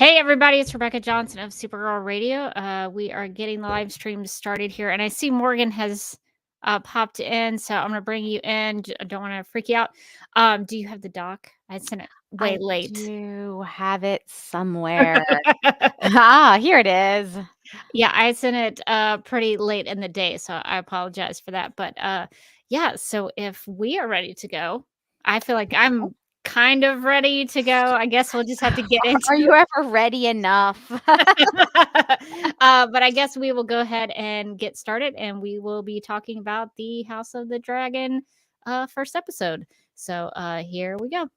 Hey everybody, it's Rebecca Johnson of Supergirl Radio. We are getting the live stream started here, and I see Morgan has popped in, so I'm gonna bring you in. I don't want to freak you out. Do you have the doc? I sent it way I late. do have it somewhere. Here it is. Yeah, I sent it pretty late in the day, so I apologize for that. But yeah, so if we are ready to go, I feel like I'm kind of ready to go. I guess we'll just have to get into Are you ever ready enough? but I guess we will go ahead and get started, and we will be talking about the House of the Dragon first episode. So here we go.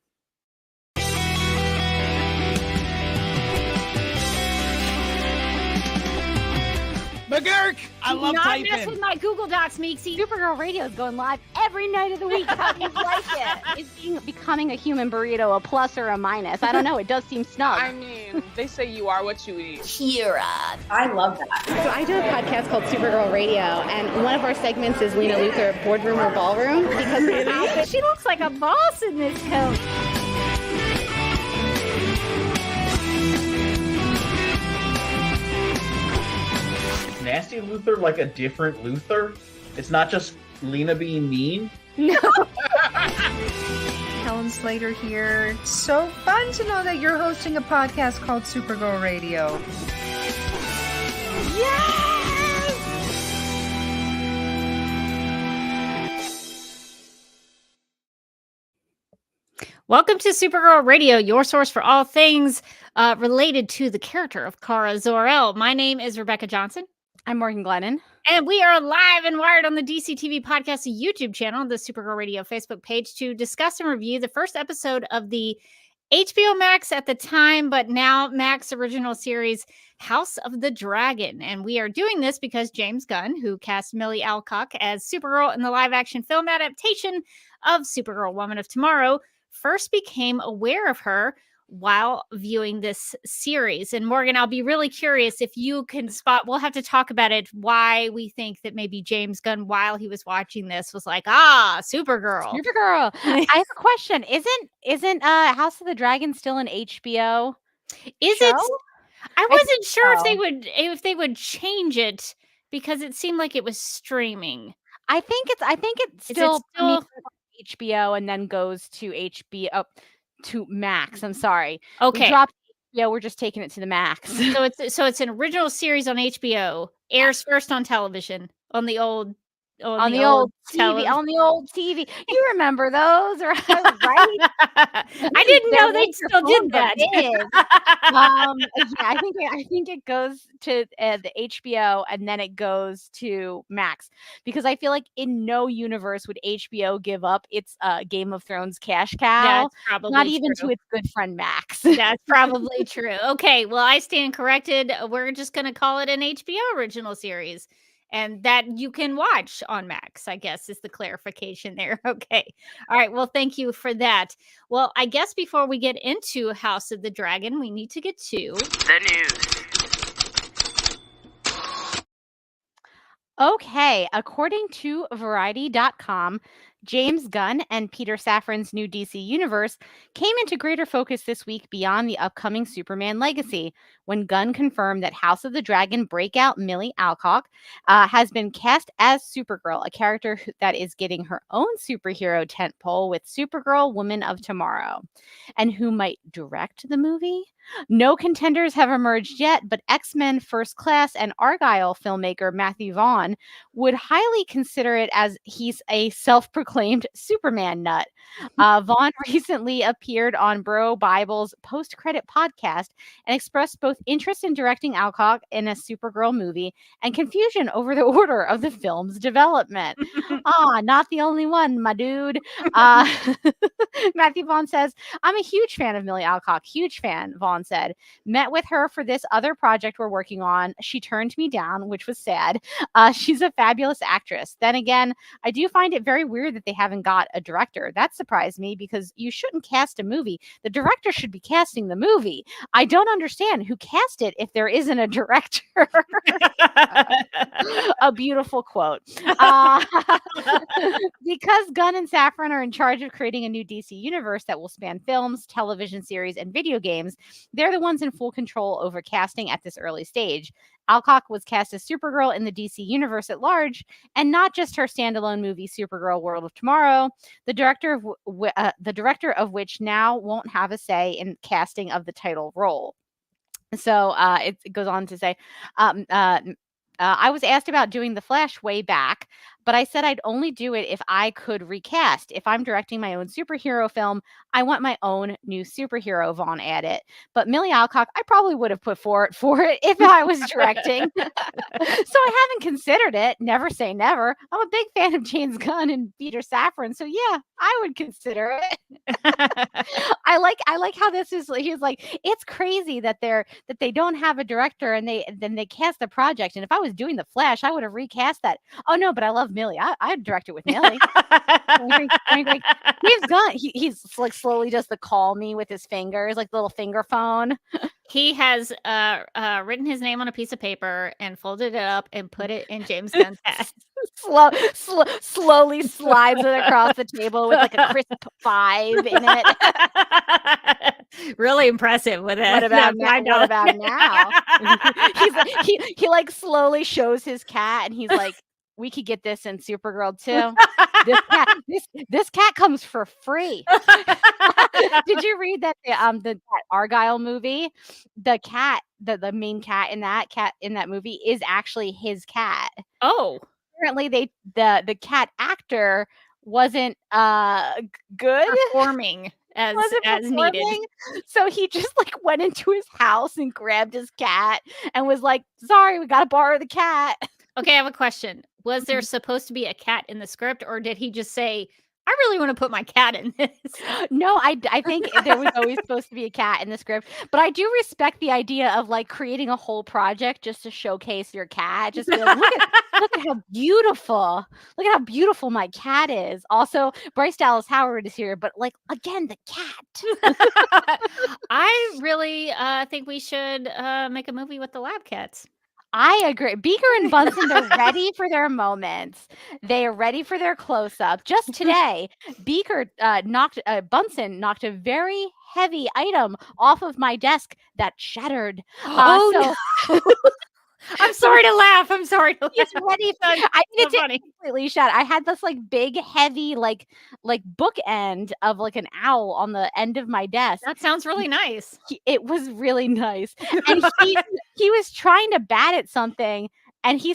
McGurk! I love Not typing. mess with my Google Docs, Meeksy. Supergirl Radio is going live every night of the week. How do you like it? Is becoming a human burrito a plus or a minus? I don't know. It does seem snug. I mean, they say you are what you eat. Kira. I love that. So I do a podcast called Supergirl Radio, and one of our segments is Lena Luthor, Boardroom or Ballroom, because She looks like a boss in this coat. Nasty Luthor like a different Luthor? It's not just Lena being mean? No. Helen Slater here. So fun to know that you're hosting a podcast called Supergirl Radio. Welcome to Supergirl Radio, your source for all things related to the character of Kara Zor-El. My name is Rebecca Johnson. I'm Morgan Glennon. And we are live and wired on the DC TV Podcast YouTube channel, the Supergirl Radio Facebook page, to discuss and review the first episode of the HBO Max at the time, but now Max original series, House of the Dragon. And we are doing this because James Gunn, who cast Millie Alcock as Supergirl in the live-action film adaptation of Supergirl Woman of Tomorrow, first became aware of her while viewing this series. And Morgan, I'll be really curious if you can spot, we'll have to talk about it, why we think that maybe James Gunn, while he was watching this, was like, Supergirl. I have a question. Isn't House of the Dragon still an HBO Is show? it? I wasn't think sure so. if they would change it, because it seemed like it was streaming. I think it's Is it still still HBO and then goes to HBO to Max. I'm sorry. okay? We dropped HBO, we're just taking it to the Max. So it's an original series on HBO, airs first on television on the old on the old TV. You remember those, right? I didn't know they still did that. Yeah, I think it goes to the HBO and then it goes to Max, because I feel like in no universe would HBO give up its Game of Thrones cash cow. That's probably not even true. to its good friend Max. That's probably true. Okay, well, I stand corrected. We're just going to call it an HBO original series, and that you can watch on Max, I guess, is the clarification there. Okay. All right. Well, thank you for that. Well, I guess before we get into House of the Dragon, we need to get to the news. Okay. According to Variety.com, James Gunn and Peter Safran's new DC universe came into greater focus this week beyond the upcoming Superman legacy, when Gunn confirmed that House of the Dragon breakout Millie Alcock has been cast as Supergirl, a character that is getting her own superhero tentpole with Supergirl Woman of Tomorrow. And who might direct the movie? No contenders have emerged yet, but X-Men First Class and Argyle filmmaker Matthew Vaughn would highly consider it, as he's a self-proclaimed Superman nut. Vaughn recently appeared on Bro Bible's post-credit podcast and expressed both interest in directing Alcock in a Supergirl movie and confusion over the order of the film's development. Not the only one, my dude. Matthew Vaughn says, "I'm a huge fan of Millie Alcock. Huge fan," Vaughn said. "Met with her for this other project we're working on. She turned me down, which was sad. She's a fabulous actress. Then again, I do find it very weird that they haven't got a director. That surprised me, because you shouldn't cast a movie. The director should be casting the movie. I don't understand who cast it if there isn't a director." A beautiful quote. Because Gunn and Safran are in charge of creating a new DC universe that will span films, television series, and video games, they're the ones in full control over casting at this early stage. Alcock was cast as Supergirl in the DC universe at large, and not just her standalone movie Supergirl World of Tomorrow, the director of which now won't have a say in casting of the title role. So it goes on to say, I was asked about doing The Flash way back, but I said I'd only do it if I could recast. If I'm directing my own superhero film, I want my own new superhero, Vaughn added. But Millie Alcock, I probably would have put for it if I was directing. So I haven't considered it. Never say never. I'm a big fan of James Gunn and Peter Safran, so yeah, I would consider it. I like how this is. He's like, it's crazy that they don't have a director and they cast the project. And if I was doing The Flash, I would have recast that. Oh no, but I love Millie. I'd direct it with Millie. James Gunn, he's like slowly does the call me with his fingers, like the little finger phone. He has written his name on a piece of paper and folded it up and put it in James Gunn's hat. Slowly slides it across the table with like a crisp 5 in it. Really impressive with it. What about now? He like slowly shows his cat and he's like, we could get this in Supergirl too. This cat comes for free. Did you read that that Argyle movie? The cat, the main cat in that movie is actually his cat. Oh. Apparently the cat actor wasn't good performing as needed. So he just like went into his house and grabbed his cat and was like, sorry, we gotta borrow the cat. Okay, I have a question. Was there supposed to be a cat in the script, or did he just say, I really want to put my cat in this? No, I think there was always supposed to be a cat in the script, but I do respect the idea of like creating a whole project just to showcase your cat. Just be like, look at how beautiful my cat is. Also, Bryce Dallas Howard is here, but like again, the cat. I really think we should make a movie with the lab cats. I agree. Beaker and Bunsen, they're ready for their moments. They are ready for their close-up. Just today, Bunsen knocked a very heavy item off of my desk that shattered. No. I'm sorry to laugh. I'm sorry to laugh. He's ready. I need to completely shut. I had this like big, heavy, like bookend of like an owl on the end of my desk. That sounds really nice. It was really nice. And he was trying to bat at something. And he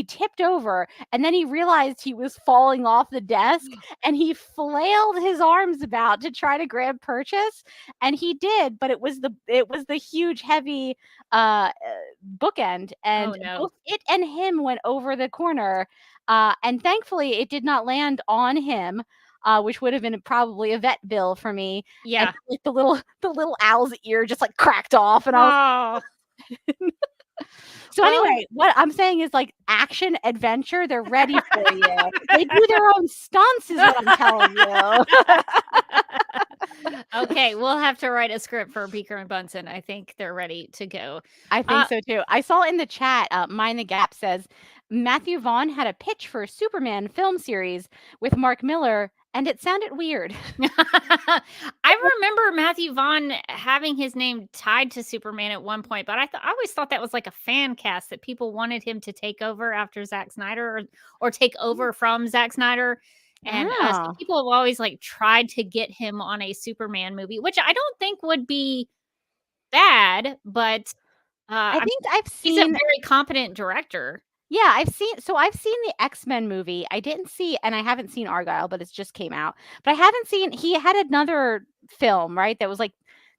tipped over and then he realized he was falling off the desk and he flailed his arms about to try to grab purchase. And he did, but it was the huge, heavy bookend. And both it and him went over the corner. And thankfully it did not land on him. Which would have been probably a vet bill for me. Yeah. And, like, the little owl's ear just like cracked off and I was So anyway, what I'm saying is like action adventure, they're ready for you. They do their own stunts is what I'm telling you. Okay, we'll have to write a script for Beaker and Bunsen. I think they're ready to go. I think so too. I saw in the chat, Mind the Gap says, Matthew Vaughn had a pitch for a Superman film series with Mark Miller, and it sounded weird. I remember Matthew Vaughn having his name tied to Superman at one point, but I always thought that was like a fan cast that people wanted him to take over after Zack Snyder or take over from Zack Snyder. And so people have always like tried to get him on a Superman movie, which I don't think would be bad, but I think I've seen he's a very competent director. Yeah, I've seen the X-Men movie. I haven't seen Argyle, but it's just came out. But I haven't seen, he had another film, right? That was like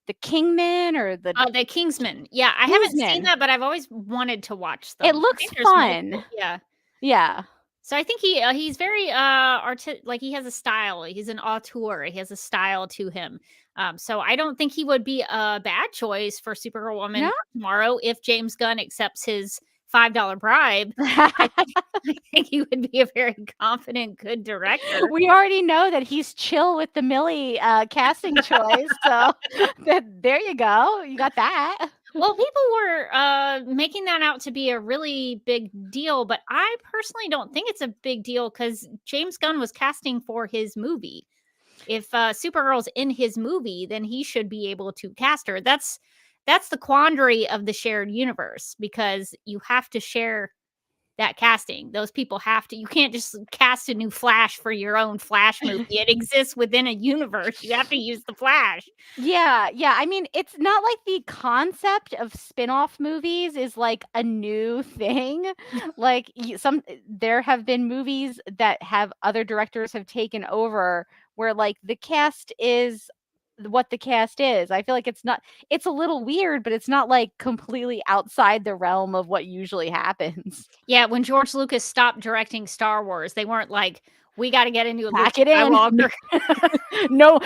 the Kingman or the Kingsman. Yeah, I haven't seen that, but I've always wanted to watch them. It looks fun. Yeah. Yeah. So I think he's very like he has a style. He's an auteur. He has a style to him. So I don't think he would be a bad choice for Supergirl Woman tomorrow if James Gunn accepts his $5 bribe. I think he would be a very confident, good director. We already know that he's chill with the Millie casting choice. So there you go. You got that. Well, people were making that out to be a really big deal, but I personally don't think it's a big deal because James Gunn was casting for his movie. If Supergirl's in his movie, then he should be able to cast her. That's that's the quandary of the shared universe, because you have to share that casting. Those people have to. You can't just cast a new Flash for your own Flash movie. It exists within a universe. You have to use the Flash. Yeah. I mean, it's not like the concept of spin-off movies is like a new thing. Like there have been movies that have other directors have taken over where like the cast is what the cast is. I feel like it's a little weird, but it's not like completely outside the realm of what usually happens. Yeah, when George Lucas stopped directing Star Wars, they weren't like, we got to get a new Pack Luke it in. Skywalker. No,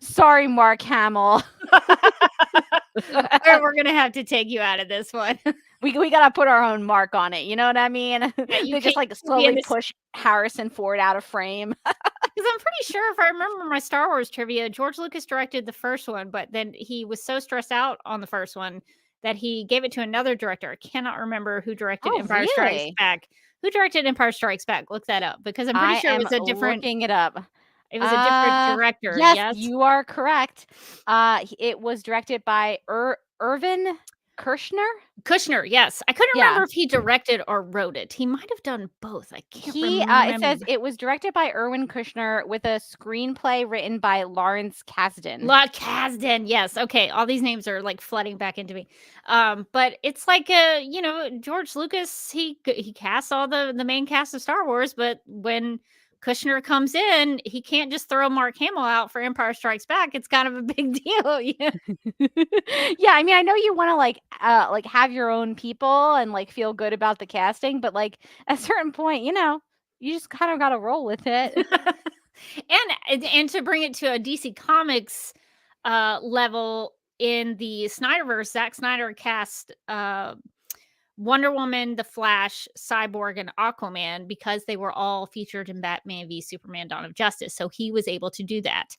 sorry, Mark Hamill. We're gonna have to take you out of this one. We gotta put our own mark on it. You know what I mean? Yeah, they just like slowly push Harrison Ford out of frame. Because I'm pretty sure, if I remember my Star Wars trivia, George Lucas directed the first one, but then he was so stressed out on the first one that he gave it to another director. I cannot remember who directed Empire Strikes Back. Who directed Empire Strikes Back? Look that up, because I'm pretty sure it was a different. Looking it up. It was a different director. Yes, you are correct. It was directed by Irvin Kershner. Kushner, yes. I couldn't remember if he directed or wrote it. He might have done both. I can't remember. It says it was directed by Irwin Kushner with a screenplay written by Lawrence Kasdan. Kasdan, yes. Okay, all these names are like flooding back into me. But it's like George Lucas, he casts all the main cast of Star Wars, but when Kushner comes in, he can't just throw Mark Hamill out for Empire Strikes Back. It's kind of a big deal. Yeah. Yeah, I mean, I know you want to like have your own people and like feel good about the casting, but like at a certain point, you just kind of got to roll with it. and to bring it to a DC Comics level, in the Snyderverse, Zack Snyder cast Wonder Woman, The Flash, Cyborg, and Aquaman because they were all featured in Batman v Superman: Dawn of Justice. So he was able to do that.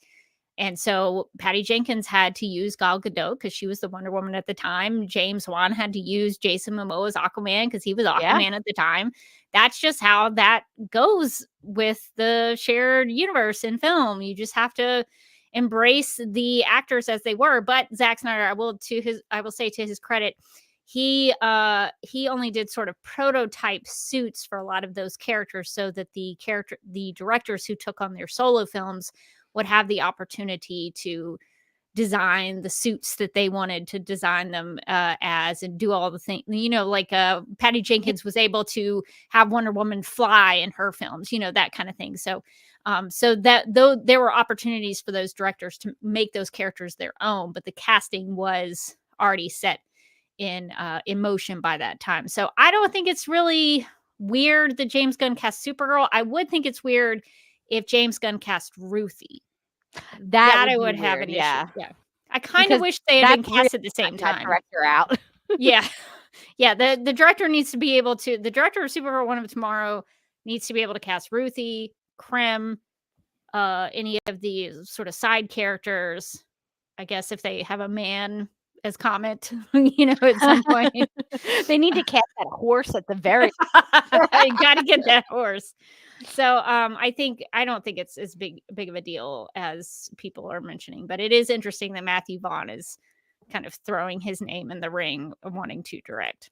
And so Patty Jenkins had to use Gal Gadot because she was the Wonder Woman at the time. James Wan had to use Jason Momoa's Aquaman because he was Aquaman at the time. That's just how that goes with the shared universe in film. You just have to embrace the actors as they were. But Zack Snyder, I will say to his credit, he only did sort of prototype suits for a lot of those characters so that the directors who took on their solo films would have the opportunity to design the suits that they wanted to design them as, and do all the things, like Patty Jenkins was able to have Wonder Woman fly in her films, that kind of thing. So that though there were opportunities for those directors to make those characters their own, but the casting was already set in motion by that time. So I don't think it's really weird that James Gunn cast Supergirl. I would think it's weird if James Gunn cast Ruthie. That I would have an issue. Yeah. I kind of wish they had been cast at the same time. Director out. Yeah. The director needs to be able to. The director of Supergirl One of Tomorrow needs to be able to cast Ruthie, Krem, any of the sort of side characters. I guess if they have a man as Comet, at some point. They need to cast that horse at the very You got to get that horse. So I don't think it's as big of a deal as people are mentioning, but it is interesting that Matthew Vaughn is kind of throwing his name in the ring, wanting to direct.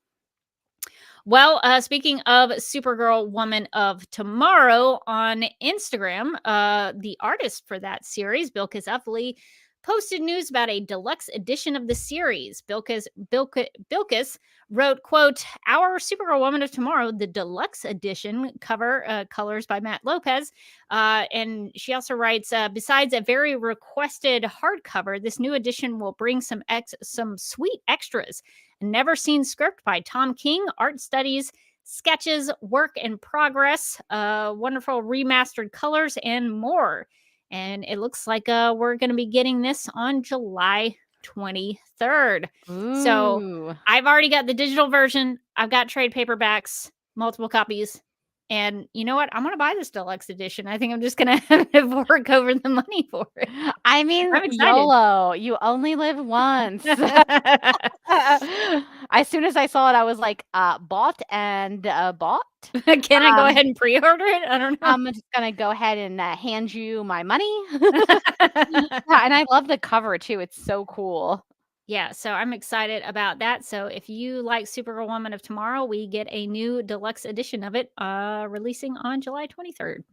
Well, speaking of Supergirl Woman of Tomorrow, on Instagram, the artist for that series, 𝙃𝙤𝙪𝙨𝙚, posted news about a deluxe edition of the series. 𝙃𝙤𝙪𝙨𝙚 wrote, quote, "Our Supergirl Woman of Tomorrow, the deluxe edition cover, colors by Matt Lopez." And she also writes, "Besides a very requested hardcover, this new edition will bring some sweet extras. A never-seen script by Tom King, art studies, sketches, work in progress, wonderful remastered colors, and more." And it looks like we're going to be getting this on July 23rd. Ooh. So I've already got the digital version. I've got trade paperbacks, multiple copies. And you know what? I'm going to buy this deluxe edition. I think I'm just going to have to fork over the money for it. I mean, YOLO. You only live once. As soon as I saw it, I was like, bought and bought. Can I go ahead and pre-order it? I don't know. I'm just going to go ahead and hand you my money. And I love the cover, too. It's so cool. Yeah, so I'm excited about that. So if you like Supergirl Woman of Tomorrow, we get a new deluxe edition of it releasing on July 23rd.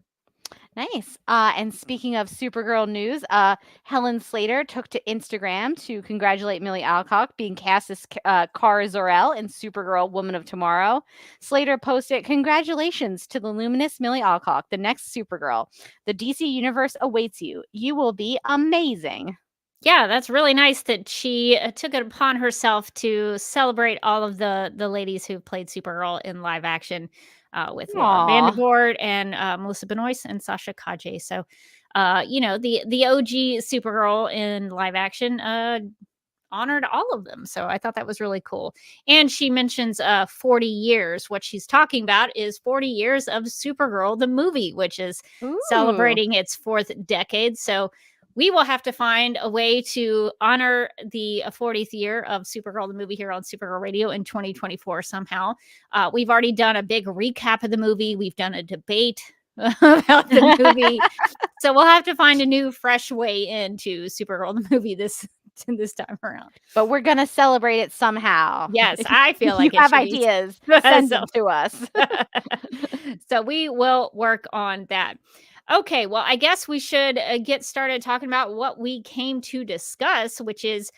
Nice. And speaking of Supergirl news, Helen Slater took to Instagram to congratulate Millie Alcock being cast as Kara Zor-El in Supergirl Woman of Tomorrow. Slater posted, "Congratulations to the luminous Millie Alcock, the next Supergirl. The DC universe awaits you. You will be amazing." Yeah, that's really nice that she took it upon herself to celebrate all of the ladies who played Supergirl in live action with Laura Aw. Vandervoort and Melissa Benoist and Sasha Calle. So, the OG Supergirl in live action honored all of them. So I thought that was really cool. And she mentions 40 years. What she's talking about is 40 years of Supergirl, the movie, which is Ooh. celebrating its 4th decade. So we will have to find a way to honor the 40th year of Supergirl, the movie, here on Supergirl Radio in 2024 somehow. We've already done a big recap of the movie. We've done a debate about the movie. So we'll have to find a new, fresh way into Supergirl, the movie, this time around. But we're going to celebrate it somehow. Yes, I feel like you have ideas. Send them to us. So we will work on that. Okay, well, I guess we should get started talking about what we came to discuss, which is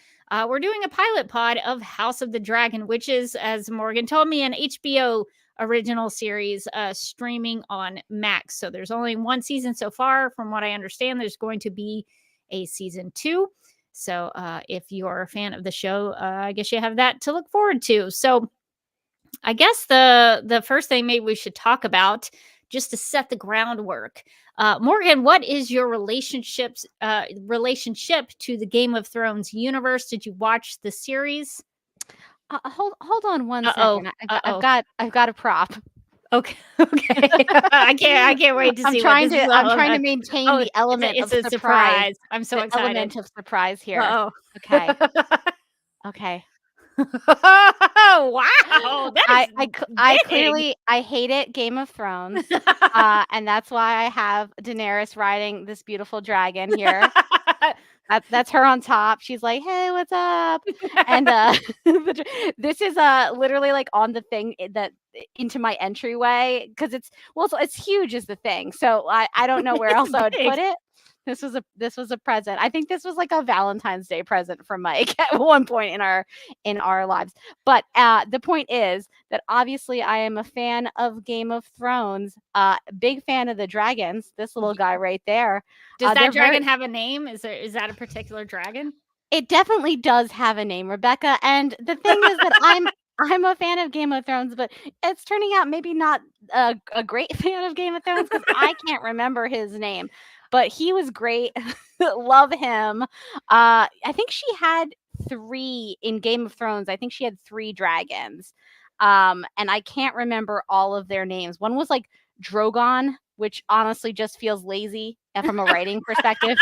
we're doing a pilot pod of House of the Dragon, which is, as Morgan told me, an HBO original series streaming on Max. So there's only one season so far. From what I understand, there's going to be a season 2. So if you're a fan of the show, I guess you have that to look forward to. So I guess the first thing maybe we should talk about, just to set the groundwork. Morgan, what is your relationship to the Game of Thrones universe? Did you watch the series? Hold on one second. I've got a prop. Okay. I can't wait to see. I'm trying to maintain the element of surprise. I'm so excited. Element of surprise here. Oh. Okay. Okay. Wow. I clearly hate it, Game of Thrones. And that's why I have Daenerys riding this beautiful dragon here. That's her on top. She's like, "Hey, what's up?" And this is literally like on the thing that into my entryway, because it's huge is the thing. So I don't know where else I would put it. This was a present. I think this was like a Valentine's Day present from Mike at one point in our lives. But the point is that obviously I am a fan of Game of Thrones. Big fan of the dragons. This little guy right there. Does that dragon have a name? Is that a particular dragon? It definitely does have a name, Rebecca. And the thing is that I'm a fan of Game of Thrones, but it's turning out maybe not a great fan of Game of Thrones, because I can't remember his name. But he was great. Love him. I think she had 3 in Game of Thrones. I think she had 3 dragons. And I can't remember all of their names. One was like Drogon, which honestly just feels lazy from a writing perspective.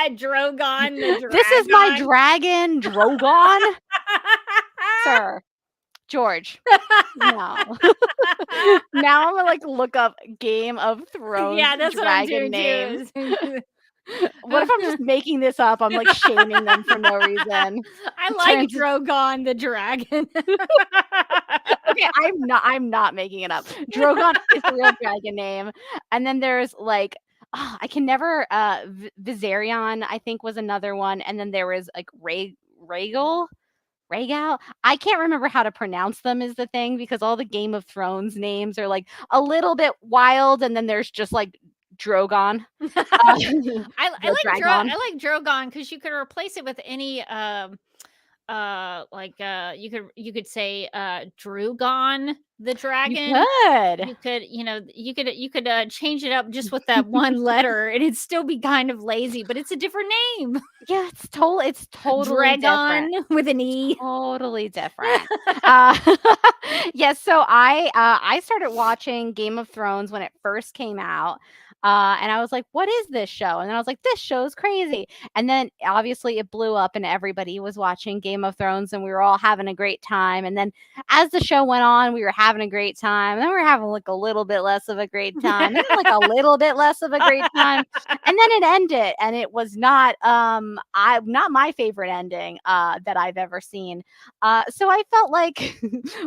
Drogon, the dragon. This is my dragon, Drogon. Sir. George. No. Now I'm gonna like look up Game of Thrones. Yeah, that's dragon what I'm doing names. What if I'm just making this up? I'm like shaming them for no reason. I like Drogon the dragon. Okay, I'm not making it up. Drogon is the real dragon name. And then there's like I can never Viserion, I think, was another one. And then there was like Rhaegal. I can't remember how to pronounce them is the thing, because all the Game of Thrones names are like a little bit wild, and then there's just like Drogon. I like Drogon because you could replace it with any you could say Drugon the dragon. You could change it up just with that one letter, and it'd still be kind of lazy, but it's a different name. Yeah, it's totally Dragon different. with an E. Totally different. Yes, so I started watching Game of Thrones when it first came out. And I was like, what is this show? And then I was like, this show's crazy. And then obviously it blew up and everybody was watching Game of Thrones and we were all having a great time. And then as the show went on, we were having a great time. And then we were having like a little bit less of a great time. And then like a little bit less of a great time. And then it ended. And it was not not my favorite ending that I've ever seen. So I felt like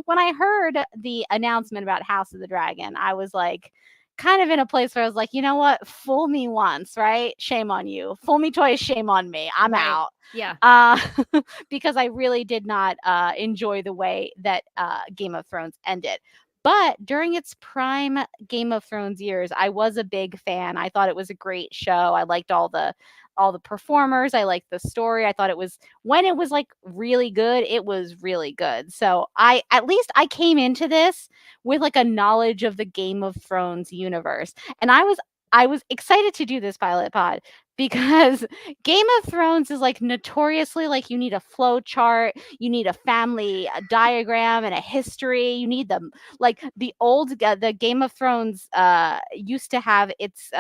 when I heard the announcement about House of the Dragon, I was like, kind of in a place where I was like, you know what? Fool me once, right? Shame on you. Fool me twice, shame on me. I'm out. Yeah. Because I really did not enjoy the way that Game of Thrones ended. But during its prime Game of Thrones years, I was a big fan. I thought it was a great show. I liked all the performers. I liked the story. I thought it was, when it was like really good, it was really good. So I came into this with like a knowledge of the Game of Thrones universe. And I was excited to do this pilot pod because Game of Thrones is like notoriously like you need a flow chart, you need a family diagram and a history. You need them like the Game of Thrones used to have its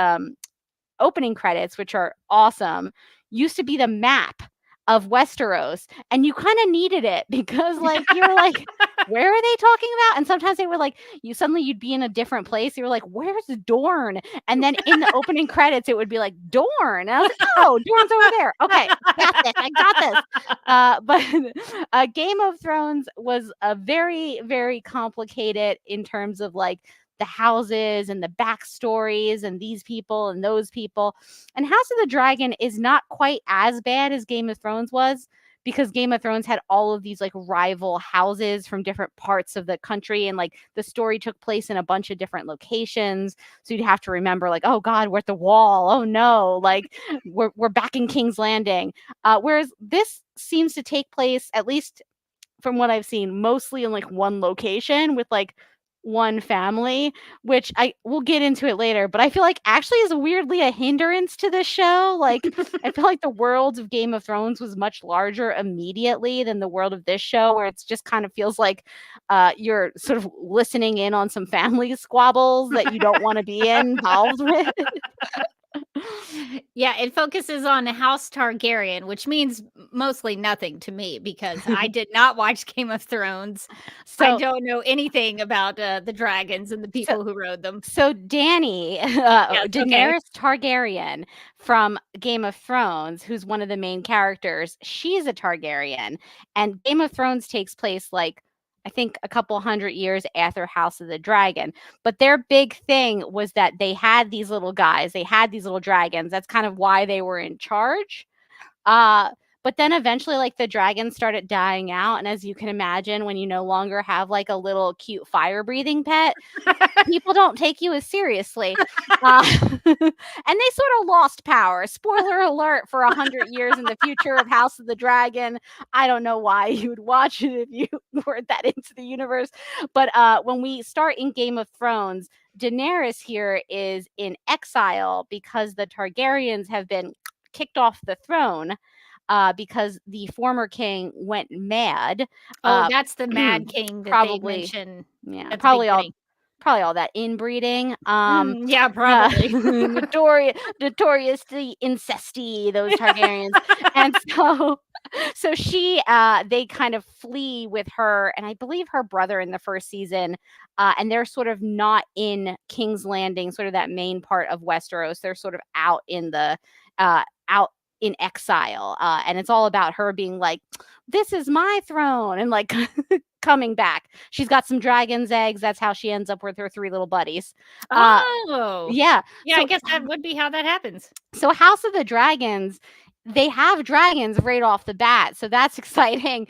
opening credits, which are awesome, used to be the map of Westeros, and you kind of needed it because like you were like, where are they talking about? And sometimes they were like, you'd be in a different place. You were like, where's Dorne? And then in the opening credits, it would be like Dorne. And I was like, oh, Dorne's over there. Okay, I got this. But Game of Thrones was a very, very complicated in terms of like the houses and the backstories and these people and those people. And House of the Dragon is not quite as bad as Game of Thrones was, because Game of Thrones had all of these like rival houses from different parts of the country. And like the story took place in a bunch of different locations. So you'd have to remember like, oh God, we're at the Wall. Oh no, like we're back in King's Landing. Whereas this seems to take place, at least from what I've seen, mostly in like one location with like one family, which I will get into it later, but I feel like actually is weirdly a hindrance to this show. Like I feel like the world of Game of Thrones was much larger immediately than the world of this show, where it's just kind of feels like you're sort of listening in on some family squabbles that you don't want to be involved with. Yeah, it focuses on House Targaryen, which means mostly nothing to me because I did not watch Game of Thrones. So I don't know anything about the dragons and the people who rode them. So Dany, Daenerys Targaryen from Game of Thrones, who's one of the main characters, she's a Targaryen. And Game of Thrones takes place like, I think a couple hundred years after House of the Dragon. But their big thing was that they had these little guys, they had these little dragons. That's kind of why they were in charge. But then eventually like the dragons started dying out. And as you can imagine, when you no longer have like a little cute fire breathing pet, people don't take you as seriously. And they sort of lost power. Spoiler alert for 100 years in the future of House of the Dragon. I don't know why you would watch it if you weren't that into the universe. But when we start in Game of Thrones, Daenerys here is in exile because the Targaryens have been kicked off the throne. Because the former king went mad. That's the Mad King that probably, they mentioned. Yeah, probably all that inbreeding. Yeah, probably. Notoriously incesty, those Targaryens. And so they kind of flee with her, and I believe her brother in the first season, and they're sort of not in King's Landing, sort of that main part of Westeros. They're sort of out in exile, and it's all about her being like, this is my throne, and like coming back. She's got some dragon's eggs. That's how she ends up with her 3 little buddies. Yeah. So, I guess that would be how that happens. So House of the Dragons, they have dragons right off the bat, so that's exciting.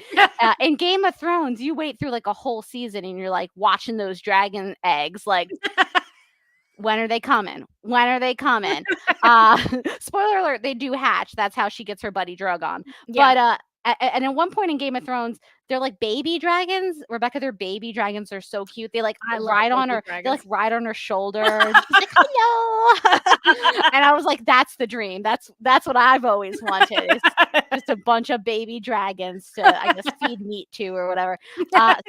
In Game of Thrones, you wait through like a whole season and you're like watching those dragon eggs like when are they coming? When are they coming? Spoiler alert, they do hatch. That's how she gets her buddy Drogon. Yeah. But And at one point in Game of Thrones, they're like baby dragons. Rebecca, their baby dragons are so cute. They like I love ride on baby her. They dragons. like ride on her shoulder. And she's like, hello. And I was like, that's the dream. That's what I've always wanted. Is just a bunch of baby dragons to, I guess, feed meat to or whatever.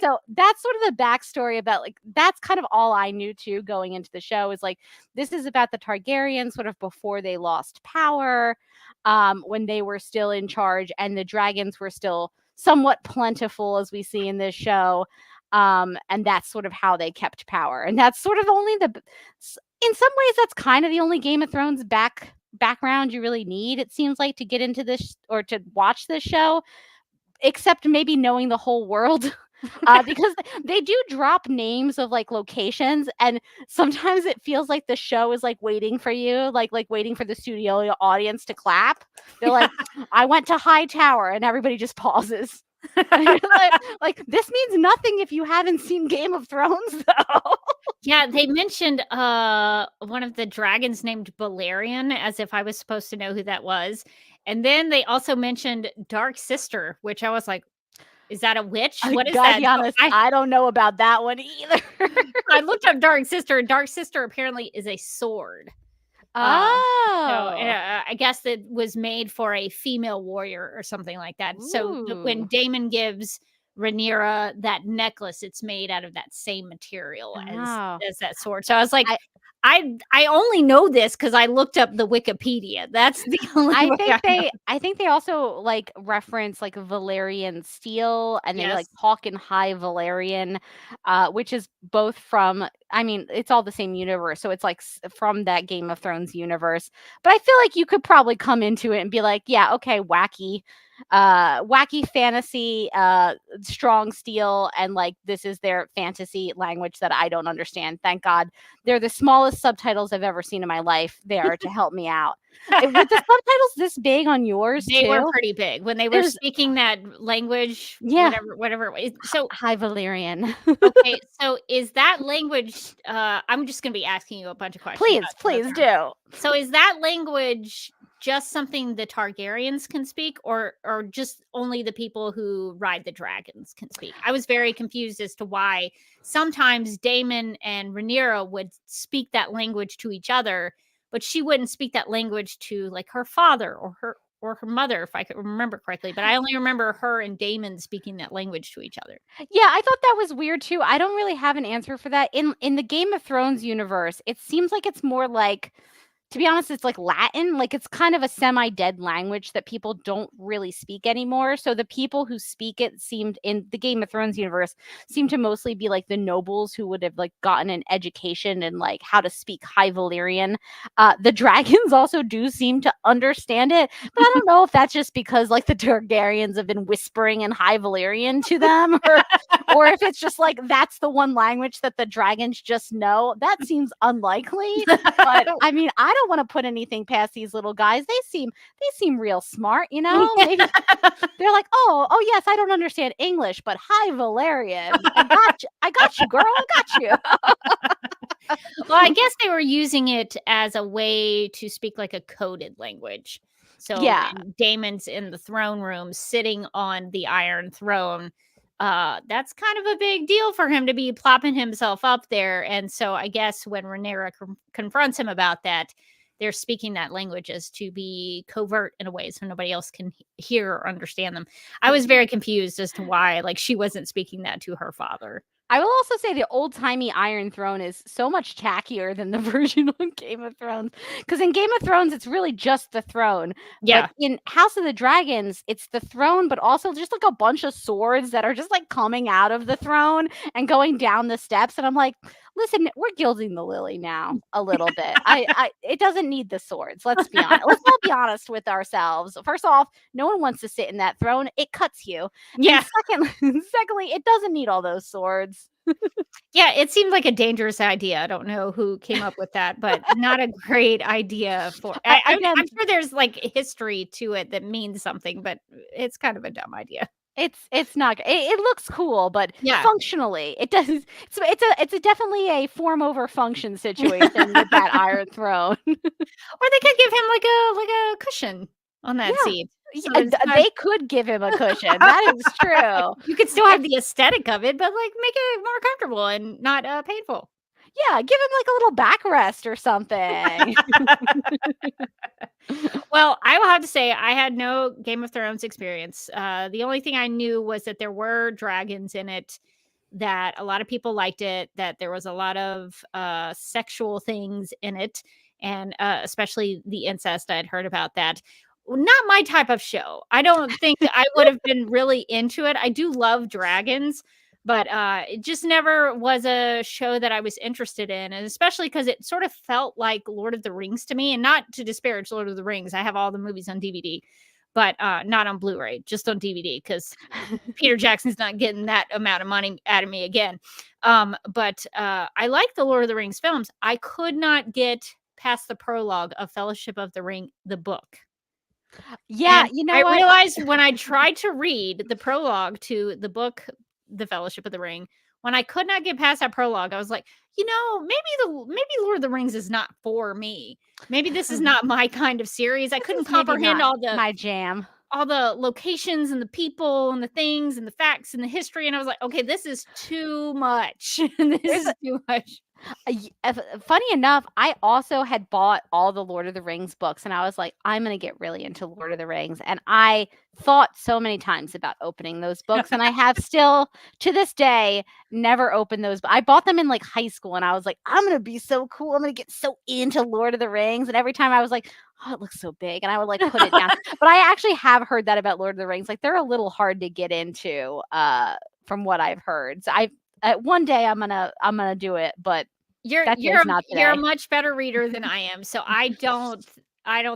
So that's sort of the backstory about like that's kind of all I knew too going into the show is like this is about the Targaryens sort of before they lost power, when they were still in charge and the dragons were still somewhat plentiful as we see in this show. And that's sort of how they kept power. And that's sort of only in some ways, that's kind of the only Game of Thrones background you really need, it seems like, to get into this or to watch this show, except maybe knowing the whole world. Because they do drop names of like locations, and sometimes it feels like the show is like waiting for you, like waiting for the studio audience to clap. They're like, I went to Hightower, and everybody just pauses. like this means nothing if you haven't seen Game of Thrones, though. Yeah, they mentioned one of the dragons named Balerion, as if I was supposed to know who that was. And then they also mentioned Dark Sister, which I was like, is that a witch? What is gotta that? be honest, I don't know about that one either. I looked up Dark Sister, and Dark Sister apparently is a sword. So I guess it was made for a female warrior or something like that. So when Ooh. Daemon gives Rhaenyra that necklace, it's made out of that same material Wow. as that sword. So I was like, I only know this because I looked up the Wikipedia. That's the only way I think they also like reference like Valyrian steel, and they like Yes. talk in High Valyrian, which is both from, I mean, it's all the same universe, so it's like from that Game of Thrones universe. But I feel like you could probably come into it and be like, yeah, okay, wacky fantasy, strong steel, and like this is their fantasy language that I don't understand. Thank God they're the smallest subtitles I've ever seen in my life there to help me out. Were the subtitles this big on yours They too? were pretty big when they were speaking that language. Yeah. whatever it was. So High Valyrian. okay, so is that language? I'm just going to be asking you a bunch of questions. Please do. So is that language just something the Targaryens can speak, or just only the people who ride the dragons can speak? I was very confused as to why sometimes Daemon and Rhaenyra would speak that language to each other, but she wouldn't speak that language to like her father or her mother, if I could remember correctly. But I only remember her and Daemon speaking that language to each other. Yeah, I thought that was weird too. I don't really have an answer for that. In the Game of Thrones universe, it seems like it's more like, to be honest, it's like Latin. Like it's kind of a semi-dead language that people don't really speak anymore. So the people who speak it seemed, in the Game of Thrones universe, seem to mostly be like the nobles who would have like gotten an education in like how to speak High Valyrian. The dragons also do seem to understand it, but I don't know if that's just because like the Targaryens have been whispering in High Valyrian to them, or if it's just like that's the one language that the dragons just know. That seems unlikely. But I mean, I don't want to put anything past these little guys. They seem real smart, you know? Maybe they're like, oh yes, I don't understand English, but High Valyrian. I got you, girl. I got you. Well, I guess they were using it as a way to speak like a coded language. So yeah, when Daemon's in the throne room sitting on the Iron Throne, that's kind of a big deal for him to be plopping himself up there. And so I guess when Rhaenyra confronts him about that, they're speaking that language as to be covert in a way so nobody else can hear or understand them. I was very confused as to why like she wasn't speaking that to her father. I will also say the old-timey Iron Throne is so much tackier than the version on Game of Thrones. Because in Game of Thrones, it's really just the throne. Yeah. But in House of the Dragons, it's the throne, but also just like a bunch of swords that are just like coming out of the throne and going down the steps. And I'm like, listen, we're gilding the lily now a little bit. It doesn't need the swords. Let's be honest. Let's all be honest with ourselves. First off, no one wants to sit in that throne. It cuts you. Yeah. And secondly, it doesn't need all those swords. Yeah, it seemed like a dangerous idea. I don't know who came up with that, but not a great idea for. I'm sure there's like history to it that means something, but it's kind of a dumb idea. It's not. It looks cool, but Yeah. functionally, it does. It's definitely a form over function situation with that Iron Throne. Or they could give him like a cushion on that seat. So Yeah, it's not- they could give him a cushion. That is true. you could still have the aesthetic of it, but like make it more comfortable and not painful. Yeah, give him like a little backrest or something. Well, I will have to say I had no Game of Thrones experience. The only thing I knew was that there were dragons in it, that a lot of people liked it, that there was a lot of sexual things in it, and especially the incest. I'd heard about that. Not my type of show. I don't think I would have been really into it. I do love dragons, but it just never was a show that I was interested in, and especially because it sort of felt like Lord of the Rings to me. And not to disparage Lord of the Rings, I have all the movies on DVD, but not on Blu-ray, just on DVD, because Peter Jackson's not getting that amount of money out of me again. But I like the Lord of the Rings films. I could not get past the prologue of Fellowship of the Ring, the book. Yeah, And you know I what? realized when I tried to read the prologue to the book, The Fellowship of the Ring, when I could not get past that prologue, I was like, maybe Lord of the Rings is not for me. Maybe this is not my kind of series. I couldn't This is maybe comprehend not all my jam. the locations and the people and the things and the facts and the history, and I was like, okay, this is too much. This is too much. Funny enough, I also had bought all the Lord of the Rings books, and I was like, I'm going to get really into Lord of the Rings. And I thought so many times about opening those books, and I have still, to this day, never opened those. I bought them in like high school, and I was like, I'm going to be so cool. I'm going to get so into Lord of the Rings. And every time I was like, oh, it looks so big, and I would like put it down. But I actually have heard that about Lord of the Rings. Like, they're a little hard to get into, from what I've heard. So one day I'm gonna do it, but You're not you're a today. much better reader than I am, so I don't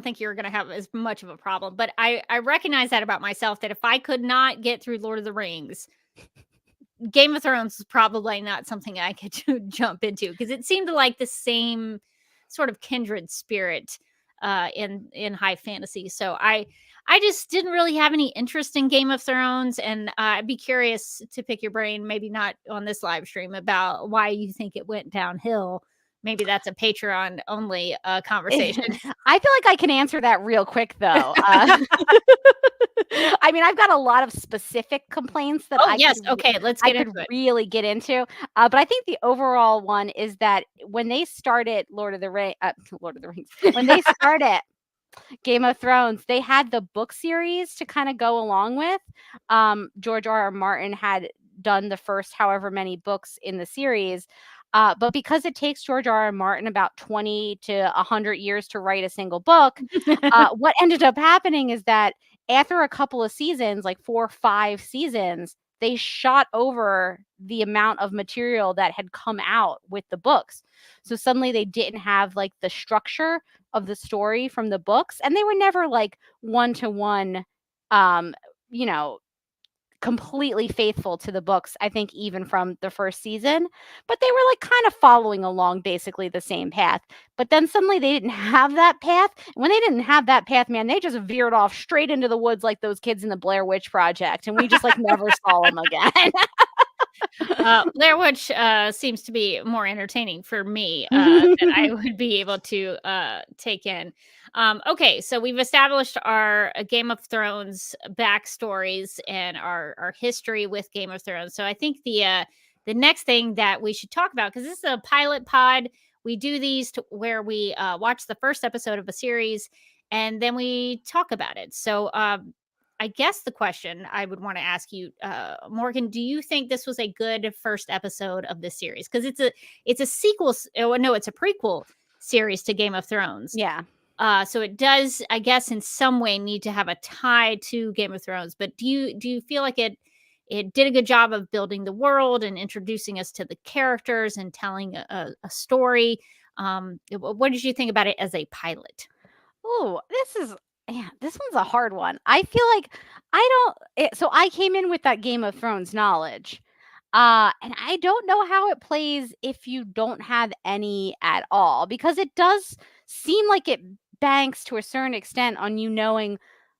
think you're gonna have as much of a problem. But I recognize that about myself, that if I could not get through Lord of the Rings, Game of Thrones is probably not something I could jump into, because it seemed like the same sort of kindred spirit in high fantasy. So I just didn't really have any interest in Game of Thrones, and I'd be curious to pick your brain, maybe not on this live stream, about why you think it went downhill. Maybe that's a Patreon only conversation. I feel like I can answer that real quick, though. I mean, I've got a lot of specific complaints that Okay, let's get into it. Really get into. But I think the overall one is that when they started Lord of the Rings, when they started Game of Thrones, they had the book series to kind of go along with. George R.R. Martin had done the first however many books in the series. But because it takes George R.R. Martin about 20 to 100 years to write a single book, what ended up happening is that after a couple of seasons, like 4 or 5 seasons, they shot over the amount of material that had come out with the books. So suddenly they didn't have like the structure of the story from the books, and they were never like one-to-one, completely faithful to the books, I think, even from the first season, but they were like kind of following along basically the same path. But then suddenly they didn't have that path. And when they didn't have that path, man, they just veered off straight into the woods like those kids in the Blair Witch Project, and we just like never saw them again. Blair Witch seems to be more entertaining for me than I would be able to take in. Okay, so we've established our Game of Thrones backstories and our history with Game of Thrones. So I think the next thing that we should talk about, because this is a pilot pod, we do these where we watch the first episode of a series and then we talk about it. So I guess the question I would want to ask you, Morgan, do you think this was a good first episode of this series? Because it's a sequel. Oh, no, it's a prequel series to Game of Thrones. Yeah. So it does, I guess, in some way need to have a tie to Game of Thrones. But do you feel like it did a good job of building the world and introducing us to the characters and telling a story? What did you think about it as a pilot? Oh, this one's a hard one. I feel like so I came in with that Game of Thrones knowledge. And I don't know how it plays if you don't have any at all, because it does seem like it banks to a certain extent on you knowing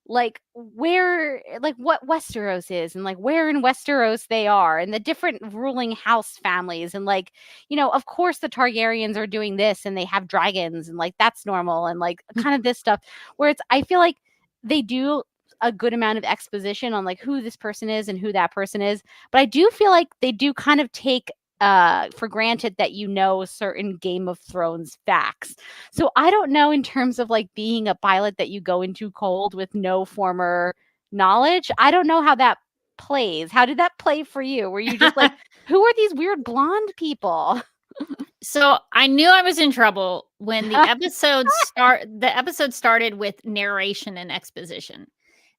like where, like what Westeros is, and like where in Westeros they are, and the different ruling house families, and like, of course the Targaryens are doing this and they have dragons, and like that's normal, and like kind of this stuff where I feel like they do a good amount of exposition on like who this person is and who that person is. But I do feel like they do kind of take for granted that you know certain Game of Thrones facts. So I don't know in terms of like being a pilot that you go into cold with no former knowledge. I don't know how that plays. How did that play for you? Were you just like, who are these weird blonde people? So I knew I was in trouble when the episode started with narration and exposition.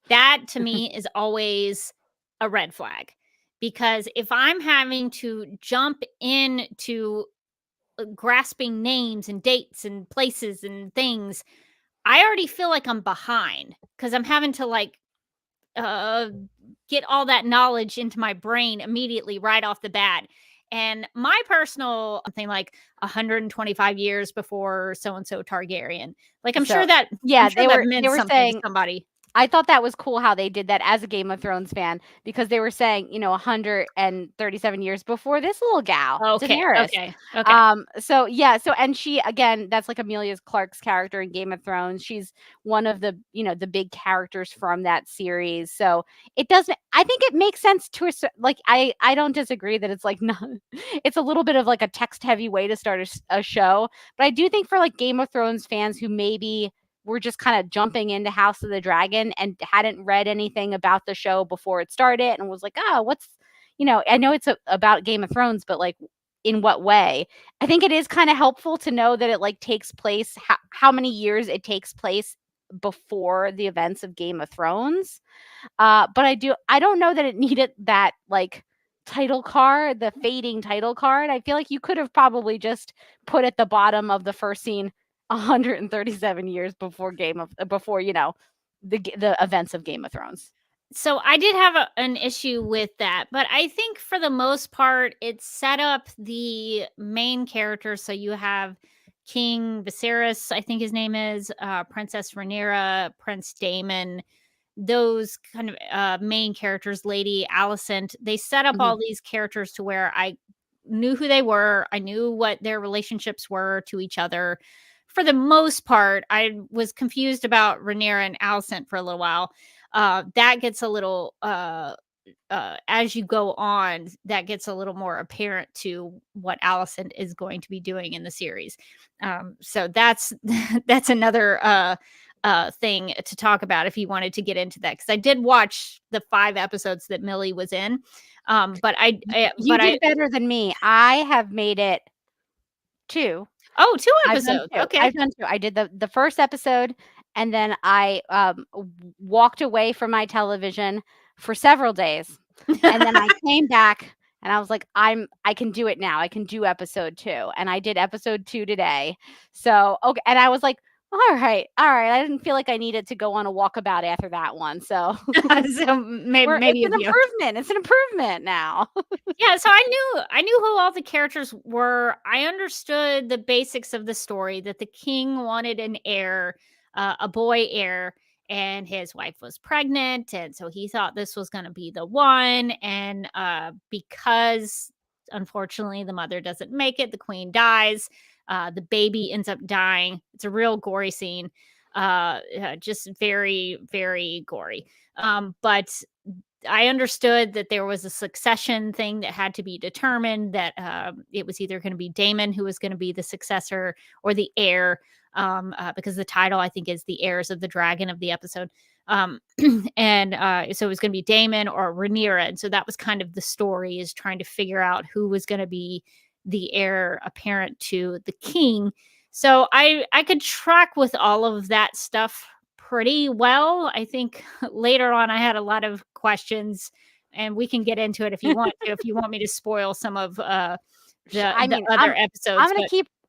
That to me is always a red flag, because if I'm having to jump into grasping names and dates and places and things, I already feel like I'm behind because I'm having to like get all that knowledge into my brain immediately right off the bat. And my personal thing, like 125 years before so and so Targaryen, like I'm sure that they that were meant something saying to somebody. I thought that was cool how they did that as a Game of Thrones fan, because they were saying, 137 years before this little gal, Daenerys. Okay. And she, again, that's like Emilia Clarke's character in Game of Thrones. She's one of the, the big characters from that series. So I think it makes sense to I don't disagree that it's like, not, it's a little bit of like a text heavy way to start a show. But I do think for like Game of Thrones fans who maybe were just kind of jumping into House of the Dragon and hadn't read anything about the show before it started and was like, what's, I know it's about Game of Thrones, but like in what way? I think it is kind of helpful to know that it like takes place, how many years it takes place before the events of Game of Thrones. But I don't know that it needed that like title card, the fading title card. I feel like you could have probably just put at the bottom of the first scene 137 years before the events of Game of Thrones. So I did have an issue with that, but I think for the most part, it set up the main characters. So you have King Viserys, I think his name is, Princess Rhaenyra, Prince Daemon, those kind of main characters, Lady Alicent. They set up all these characters to where I knew who they were. I knew what their relationships were to each other. For the most part, I was confused about Rhaenyra and Alicent for a little while. That gets a little, as you go on, that gets a little more apparent to what Alicent is going to be doing in the series. So that's another thing to talk about if you wanted to get into that, because I did watch the 5 episodes that Millie was in. But you did better than me. I have made it 2. Oh, 2 episodes. Okay. I've done 2. I did the first episode, and then I walked away from my television for several days. And then I came back and I was like, I can do it now. I can do episode 2. And I did episode 2 today. So, okay. And I was like, all right. I didn't feel like I needed to go on a walkabout after that one. So, so maybe it's an improvement. It's an improvement now. Yeah, so I knew who all the characters were. I understood the basics of the story, that the king wanted an heir, a boy heir, and his wife was pregnant, and so he thought this was going to be the one. And because unfortunately the mother doesn't make it, the queen dies. The baby ends up dying. It's a real gory scene, just very, very gory. But I understood that there was a succession thing that had to be determined, that it was either going to be Daemon who was going to be the successor or the heir, because the title, I think, is The Heirs of the Dragon of the episode. So it was going to be Daemon or Rhaenyra. And so that was kind of the story, is trying to figure out who was going to be the heir apparent to the king. So I could track with all of that stuff pretty well. I think later on I had a lot of questions, and we can get into it if you want to, if you want me to spoil some of the other episodes.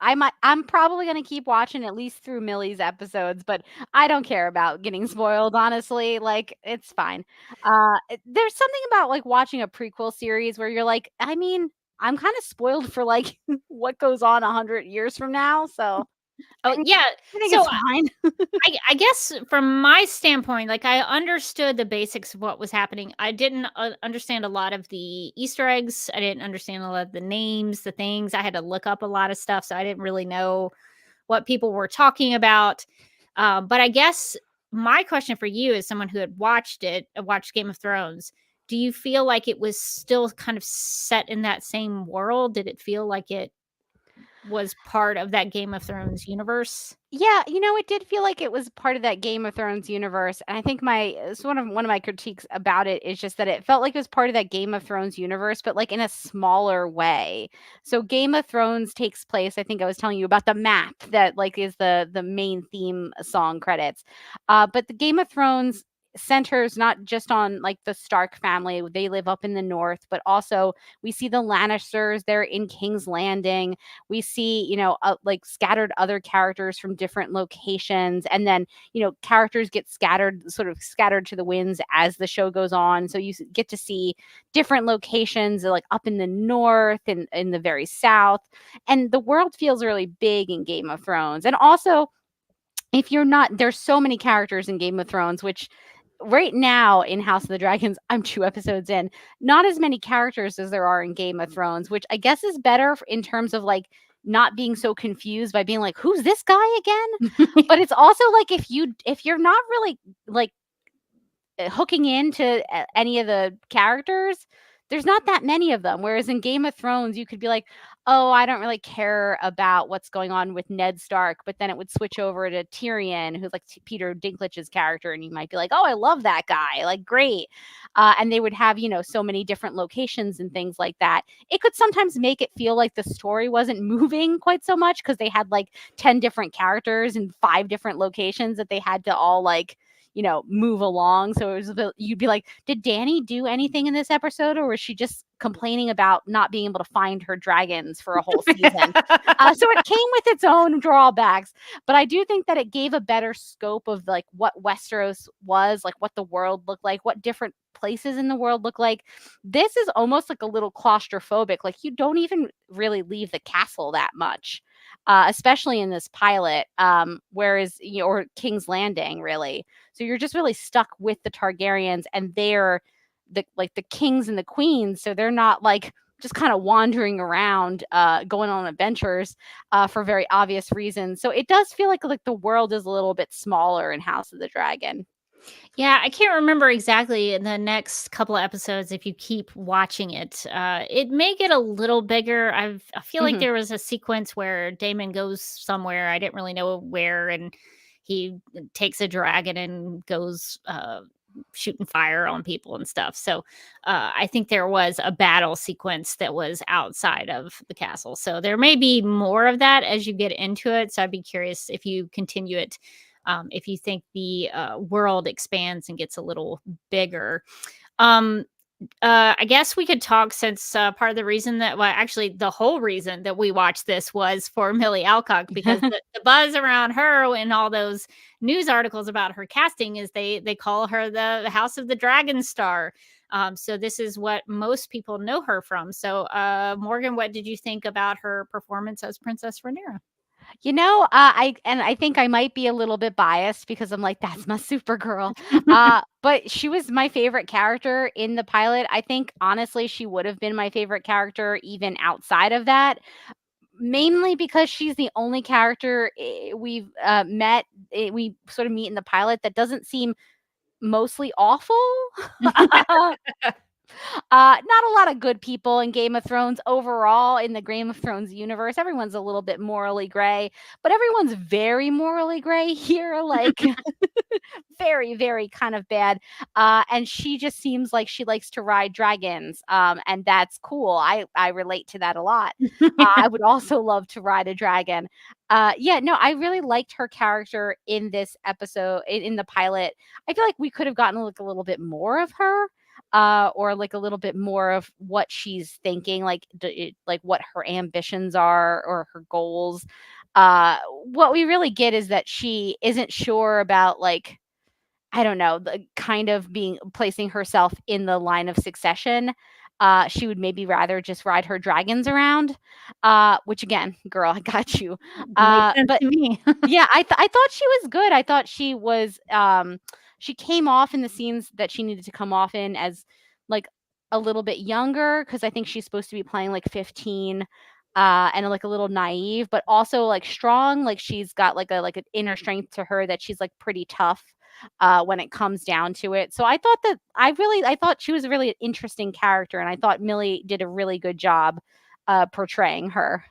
I'm probably gonna keep watching at least through Millie's episodes, but I don't care about getting spoiled, honestly. Like, it's fine. There's something about like watching a prequel series where you're like, I mean, I'm kind of spoiled for like what goes on 100 years from now. So, I think it's fine. I guess from my standpoint, like, I understood the basics of what was happening. I didn't understand a lot of the Easter eggs. I didn't understand a lot of the names, the things. I had to look up a lot of stuff, so I didn't really know what people were talking about. But I guess my question for you, as someone who had watched Game of Thrones, do you feel like it was still kind of set in that same world? Did it feel like it was part of that Game of Thrones universe? Yeah, it did feel like it was part of that Game of Thrones universe, and I think one of my critiques about it is just that it felt like it was part of that Game of Thrones universe, but like in a smaller way. So Game of Thrones takes place, I think I was telling you about the map that like is the main theme song credits, but the Game of Thrones centers not just on like the Stark family, they live up in the north, but also we see the Lannisters, they're in King's Landing. We see, like scattered other characters from different locations. And then, characters get sort of scattered to the winds as the show goes on. So you get to see different locations like up in the north and in the very south. And the world feels really big in Game of Thrones. And also, if you're not, there's so many characters in Game of Thrones, which right now in House of the Dragons, I'm 2 episodes in, not as many characters as there are in Game of Thrones, which I guess is better in terms of like not being so confused by being like, who's this guy again? But it's also like if you're not really like hooking into any of the characters, there's not that many of them. Whereas in Game of Thrones, you could be like, oh, I don't really care about what's going on with Ned Stark, but then it would switch over to Tyrion, who's like Peter Dinklage's character, and you might be like, oh, I love that guy, like great. And they would have, so many different locations and things like that. It could sometimes make it feel like the story wasn't moving quite so much because they had like 10 different characters and 5 different locations that they had to all like, move along. So it was you'd be like, did Dany do anything in this episode, or was she just complaining about not being able to find her dragons for a whole season? So it came with its own drawbacks, but I do think that it gave a better scope of like what Westeros was, like what the world looked like, what different places in the world look like. This is almost like a little claustrophobic. Like you don't even really leave the castle that much. Especially in this pilot, whereas or King's Landing, really. So you're just really stuck with the Targaryens, and they're the kings and the queens. So they're not like just kind of wandering around, going on adventures for very obvious reasons. So it does feel like the world is a little bit smaller in House of the Dragon. Yeah, I can't remember exactly in the next couple of episodes if you keep watching it. It may get a little bigger. I feel like there was a sequence where Daemon goes somewhere. I didn't really know where, and he takes a dragon and goes shooting fire on people and stuff. So I think there was a battle sequence that was outside of the castle. So there may be more of that as you get into it. So I'd be curious if you continue it. If you think the world expands and gets a little bigger. I guess we could talk, since part of the reason that, well, actually the whole reason that we watched this was for Millie Alcock, because the buzz around her and all those news articles about her casting is they call her the House of the Dragon star. So this is what most people know her from. So Morgan, what did you think about her performance as Princess Rhaenyra? I think I might be a little bit biased because I'm like, that's my Supergirl. But she was my favorite character in the pilot. I think honestly, she would have been my favorite character even outside of that. Mainly because she's the only character we've met, we sort of meet in the pilot that doesn't seem mostly awful. Not a lot of good people in Game of Thrones overall. In the Game of Thrones universe, everyone's a little bit morally gray, but everyone's very morally gray here, like very, very kind of bad. And she just seems like she likes to ride dragons, and that's cool. I relate to that a lot. I would also love to ride a dragon. I really liked her character in this episode, in the pilot. I feel like we could have gotten like a little bit more of her. Or like a little bit more of what she's thinking, like what her ambitions are or her goals. What we really get is that she isn't sure about, like, I don't know, the kind of placing herself in the line of succession. She would maybe rather just ride her dragons around, which again, girl, I got you. But to me. yeah, I thought she was good. I thought she was, she came off in the scenes that she needed to come off in as like a little bit younger, because I think she's supposed to be playing like 15, and like a little naive, but also like strong. Like she's got like an inner strength to her that she's like pretty tough. when it comes down to it. So I thought she was a really interesting character, and I thought Millie did a really good job portraying her.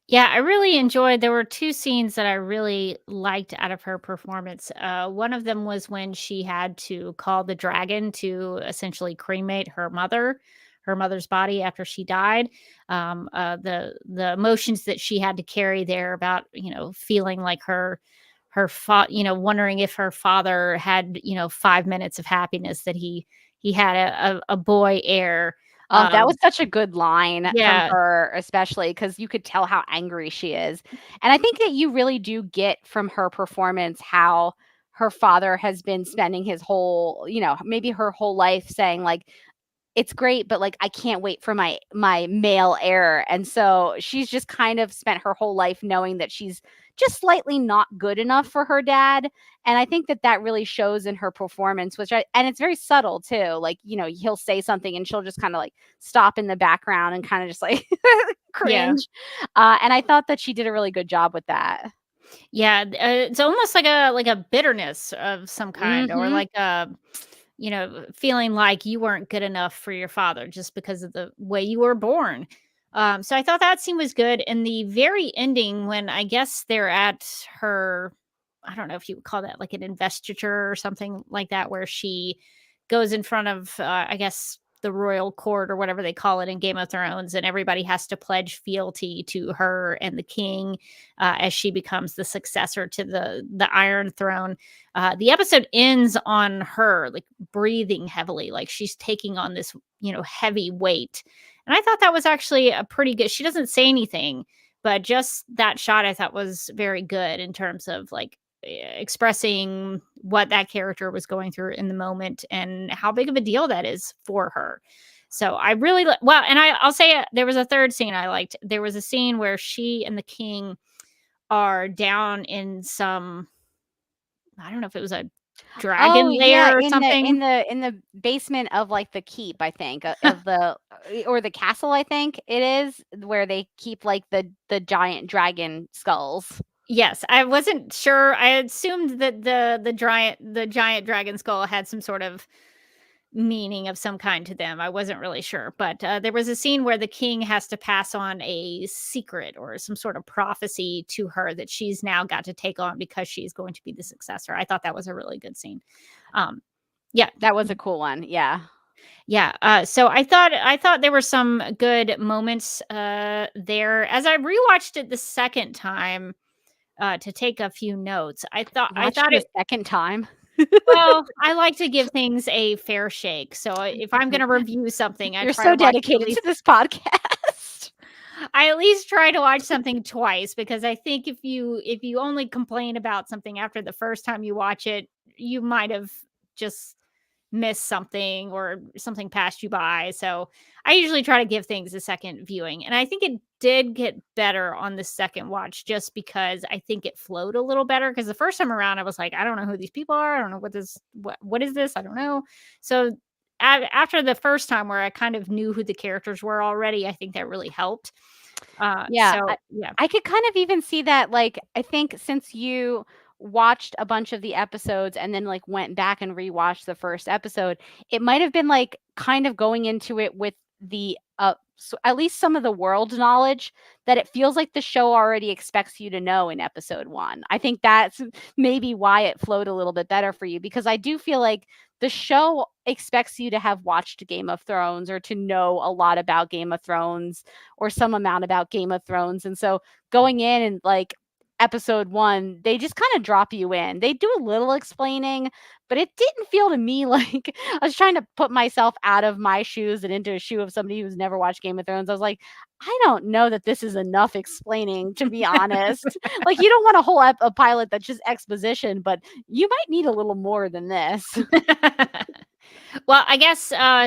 Yeah, I really enjoyed. There were two scenes that I really liked out of her performance. One of them was when she had to call the dragon to essentially cremate her mother's body after she died. The emotions that she had to carry there about feeling like wondering if her father had 5 minutes of happiness that he had a boy heir. Oh, that was such a good line from Yeah. her, especially because you could tell how angry she is. And I think that you really do get from her performance how her father has been spending his whole, maybe her whole life saying like, it's great, but like I can't wait for my male heir. And so she's just kind of spent her whole life knowing that she's just slightly not good enough for her dad. And I think that really shows in her performance, and it's very subtle too. Like, he'll say something and she'll just kind of like stop in the background and kind of just like cringe. And I thought that she did a really good job with that. Yeah, it's almost like a bitterness of some kind, or like feeling like you weren't good enough for your father just because of the way you were born. So I thought that scene was good. And the very ending, when I guess they're at her, I don't know if you would call that like an investiture or something like that, where she goes in front of, I guess, the royal court or whatever they call it in Game of Thrones, and everybody has to pledge fealty to her and the king as she becomes the successor to the Iron Throne. The episode ends on her like breathing heavily, like she's taking on this heavy weight, and I thought that was actually a pretty good. She doesn't say anything, but just that shot I thought was very good in terms of like expressing what that character was going through in the moment and how big of a deal that is for her. So I really well, and I'll say there was a third scene I liked. There was a scene where she and the king are down in some, I don't know if it was a dragon lair or something. In the basement of like the keep, I think, of the or the castle, I think it is, where they keep like the giant dragon skulls. Yes, I wasn't sure. I assumed that the giant dragon skull had some sort of meaning of some kind to them. I wasn't really sure, but there was a scene where the king has to pass on a secret or some sort of prophecy to her that she's now got to take on because she's going to be the successor. I thought that was a really good scene. Yeah, that was a cool one. Yeah. Yeah. So I thought there were some good moments there. As I rewatched it the second time, to take a few notes, I thought it second time. Well, I like to give things a fair shake. So if I'm going to review something, you're so dedicated to this podcast. I at least try to watch something twice, because I think if you only complain about something after the first time you watch it, you might have just missed something or something passed you by. So I usually try to give things a second viewing, and I think it did get better on the second watch, just because I think it flowed a little better. Because the first time around I was like, I don't know who these people are, I don't know what is this, I don't know. So after the first time, where I kind of knew who the characters were already, I think that really helped. Yeah, I could kind of even see that. Like, I think since you watched a bunch of the episodes and then like went back and rewatched the first episode, it might have been like kind of going into it with the so at least some of the world knowledge that it feels like the show already expects you to know in episode 1. I think that's maybe why it flowed a little bit better for you, because I do feel like the show expects you to have watched Game of Thrones or to know a lot about Game of Thrones or some amount about Game of Thrones. And so going in and like episode 1, they just kind of drop you in. They do a little explaining, but it didn't feel to me like I was trying to put myself out of my shoes and into a shoe of somebody who's never watched Game of Thrones. I was like, I don't know that this is enough explaining, to be honest. Like, you don't want a whole a pilot that's just exposition, but you might need a little more than this. Well, I guess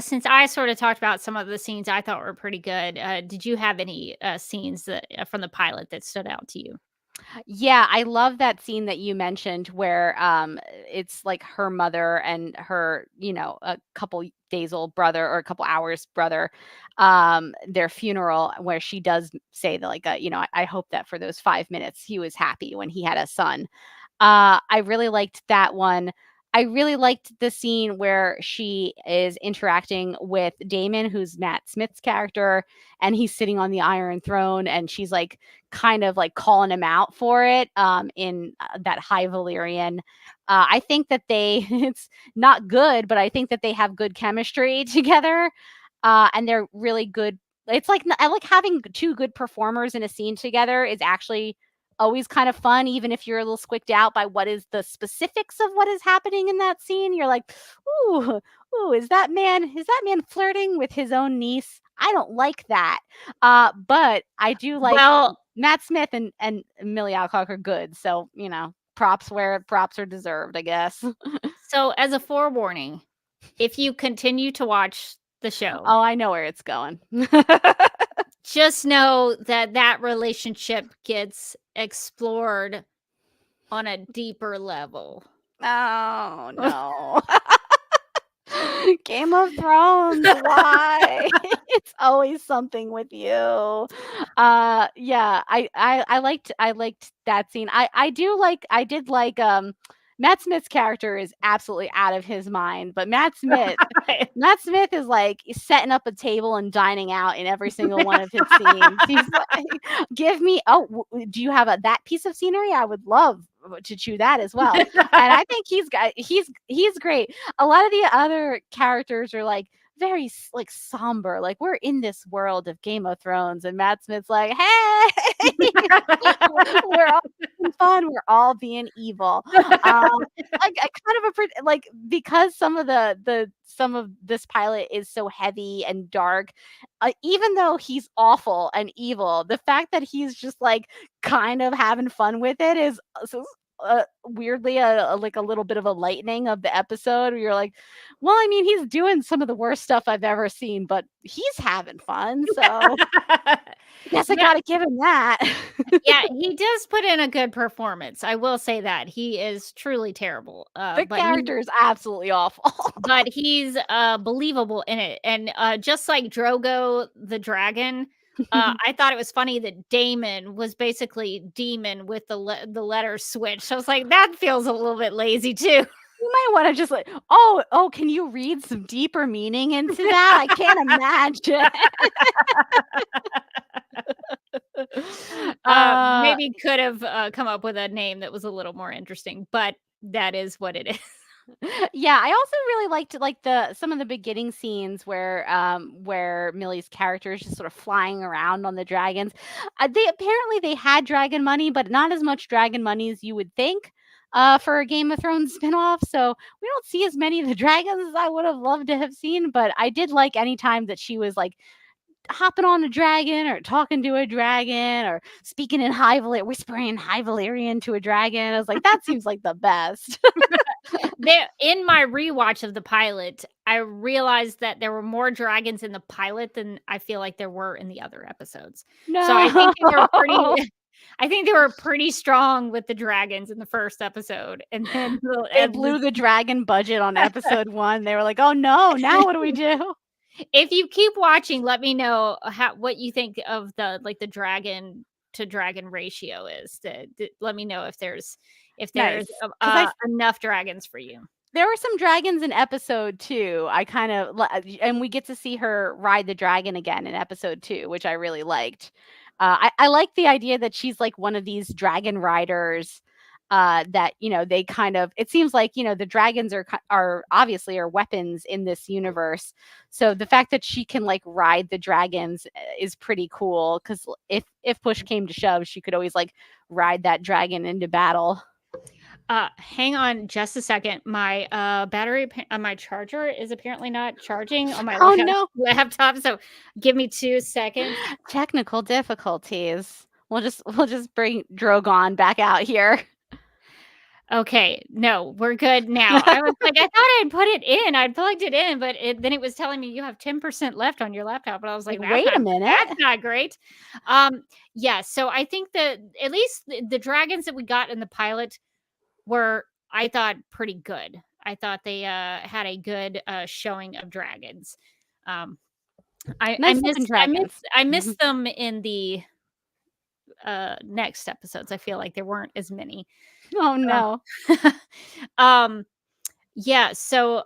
since I sort of talked about some of the scenes I thought were pretty good, did you have any scenes from the pilot that stood out to you? Yeah, I love that scene that you mentioned where it's like her mother and her, a couple days old brother, or a couple hours brother, their funeral, where she does say that, like, I hope that for those 5 minutes he was happy when he had a son. I really liked that one. I really liked the scene where she is interacting with Damon, who's Matt Smith's character, and he's sitting on the Iron Throne, and she's like kind of like calling him out for it in that High Valyrian. I think that it's not good, but I think that they have good chemistry together, and they're really good. It's like I like having two good performers in a scene together is actually always kind of fun, even if you're a little squicked out by what is the specifics of what is happening in that scene. You're like, ooh, is that man flirting with his own niece? I don't like that. But I do like Matt Smith and Millie Alcock are good. So, props where props are deserved, I guess. So as a forewarning, if you continue to watch the show. Oh, I know where it's going. Just know that relationship gets explored on a deeper level. Oh, no. Game of Thrones, why? It's always something with you. Yeah, I liked that scene. I did like Matt Smith's character is absolutely out of his mind, but Matt Smith is like setting up a table and dining out in every single one of his scenes. He's like, give me, do you have that piece of scenery? I would love to chew that as well. And I think he's great. A lot of the other characters are like very like somber, like we're in this world of Game of Thrones, and Matt Smith's like, hey, we're all having fun, we're all being evil. I kind of like, because some of this pilot is so heavy and dark, even though he's awful and evil, the fact that he's just like kind of having fun with it is weirdly like a little bit of a lightening of the episode, where you're like, well, I mean, he's doing some of the worst stuff I've ever seen, but he's having fun, so guess I gotta give him that. Yeah, he does put in a good performance. I will say that he is truly terrible. The character is absolutely awful, but he's believable in it. And just like Drogo the dragon, I thought it was funny that Damon was basically demon with the letter switch. So I was like, that feels a little bit lazy too. You might want to just like, oh, can you read some deeper meaning into that? I can't imagine. Maybe could have come up with a name that was a little more interesting, but that is what it is. Yeah, I also really liked like some of the beginning scenes where Millie's character is just sort of flying around on the dragons. They had dragon money, but not as much dragon money as you would think for a Game of Thrones spinoff. So we don't see as many of the dragons as I would have loved to have seen, but I did like any time that she was like hopping on a dragon or talking to a dragon or speaking in whispering in High Valyrian to a dragon. I was like, that seems like the best. In my rewatch of the pilot, I realized that there were more dragons in the pilot than I feel like there were in the other episodes. No. So I think they were pretty strong with the dragons in the first episode, and then they blew the dragon budget on episode 1. They were like, "Oh no! Now what do we do?" If you keep watching, let me know what you think of the dragon to dragon ratio is. Let me know if there's Nice. enough dragons for you. There were some dragons in episode 2. And we get to see her ride the dragon again in episode 2, which I really liked. I like the idea that she's like one of these dragon riders that, they kind of, it seems like, the dragons are obviously are weapons in this universe. So the fact that she can like ride the dragons is pretty cool, because if push came to shove, she could always like ride that dragon into battle. Hang on just a second. My battery on my charger is apparently not charging on my laptop. So give me 2 seconds. Technical difficulties. We'll just bring Drogon back out here. Okay, no, we're good now. I was like, I thought I'd put it in. I'd plugged it in, but then it was telling me you have 10% left on your laptop. But I was like, wait a minute, that's not great. Yeah. So I think that at least the dragons that we got in the pilot were, I thought, pretty good. I thought they had a good showing of dragons. I missed them in the next episodes. I feel like there weren't as many. Oh no. Yeah, so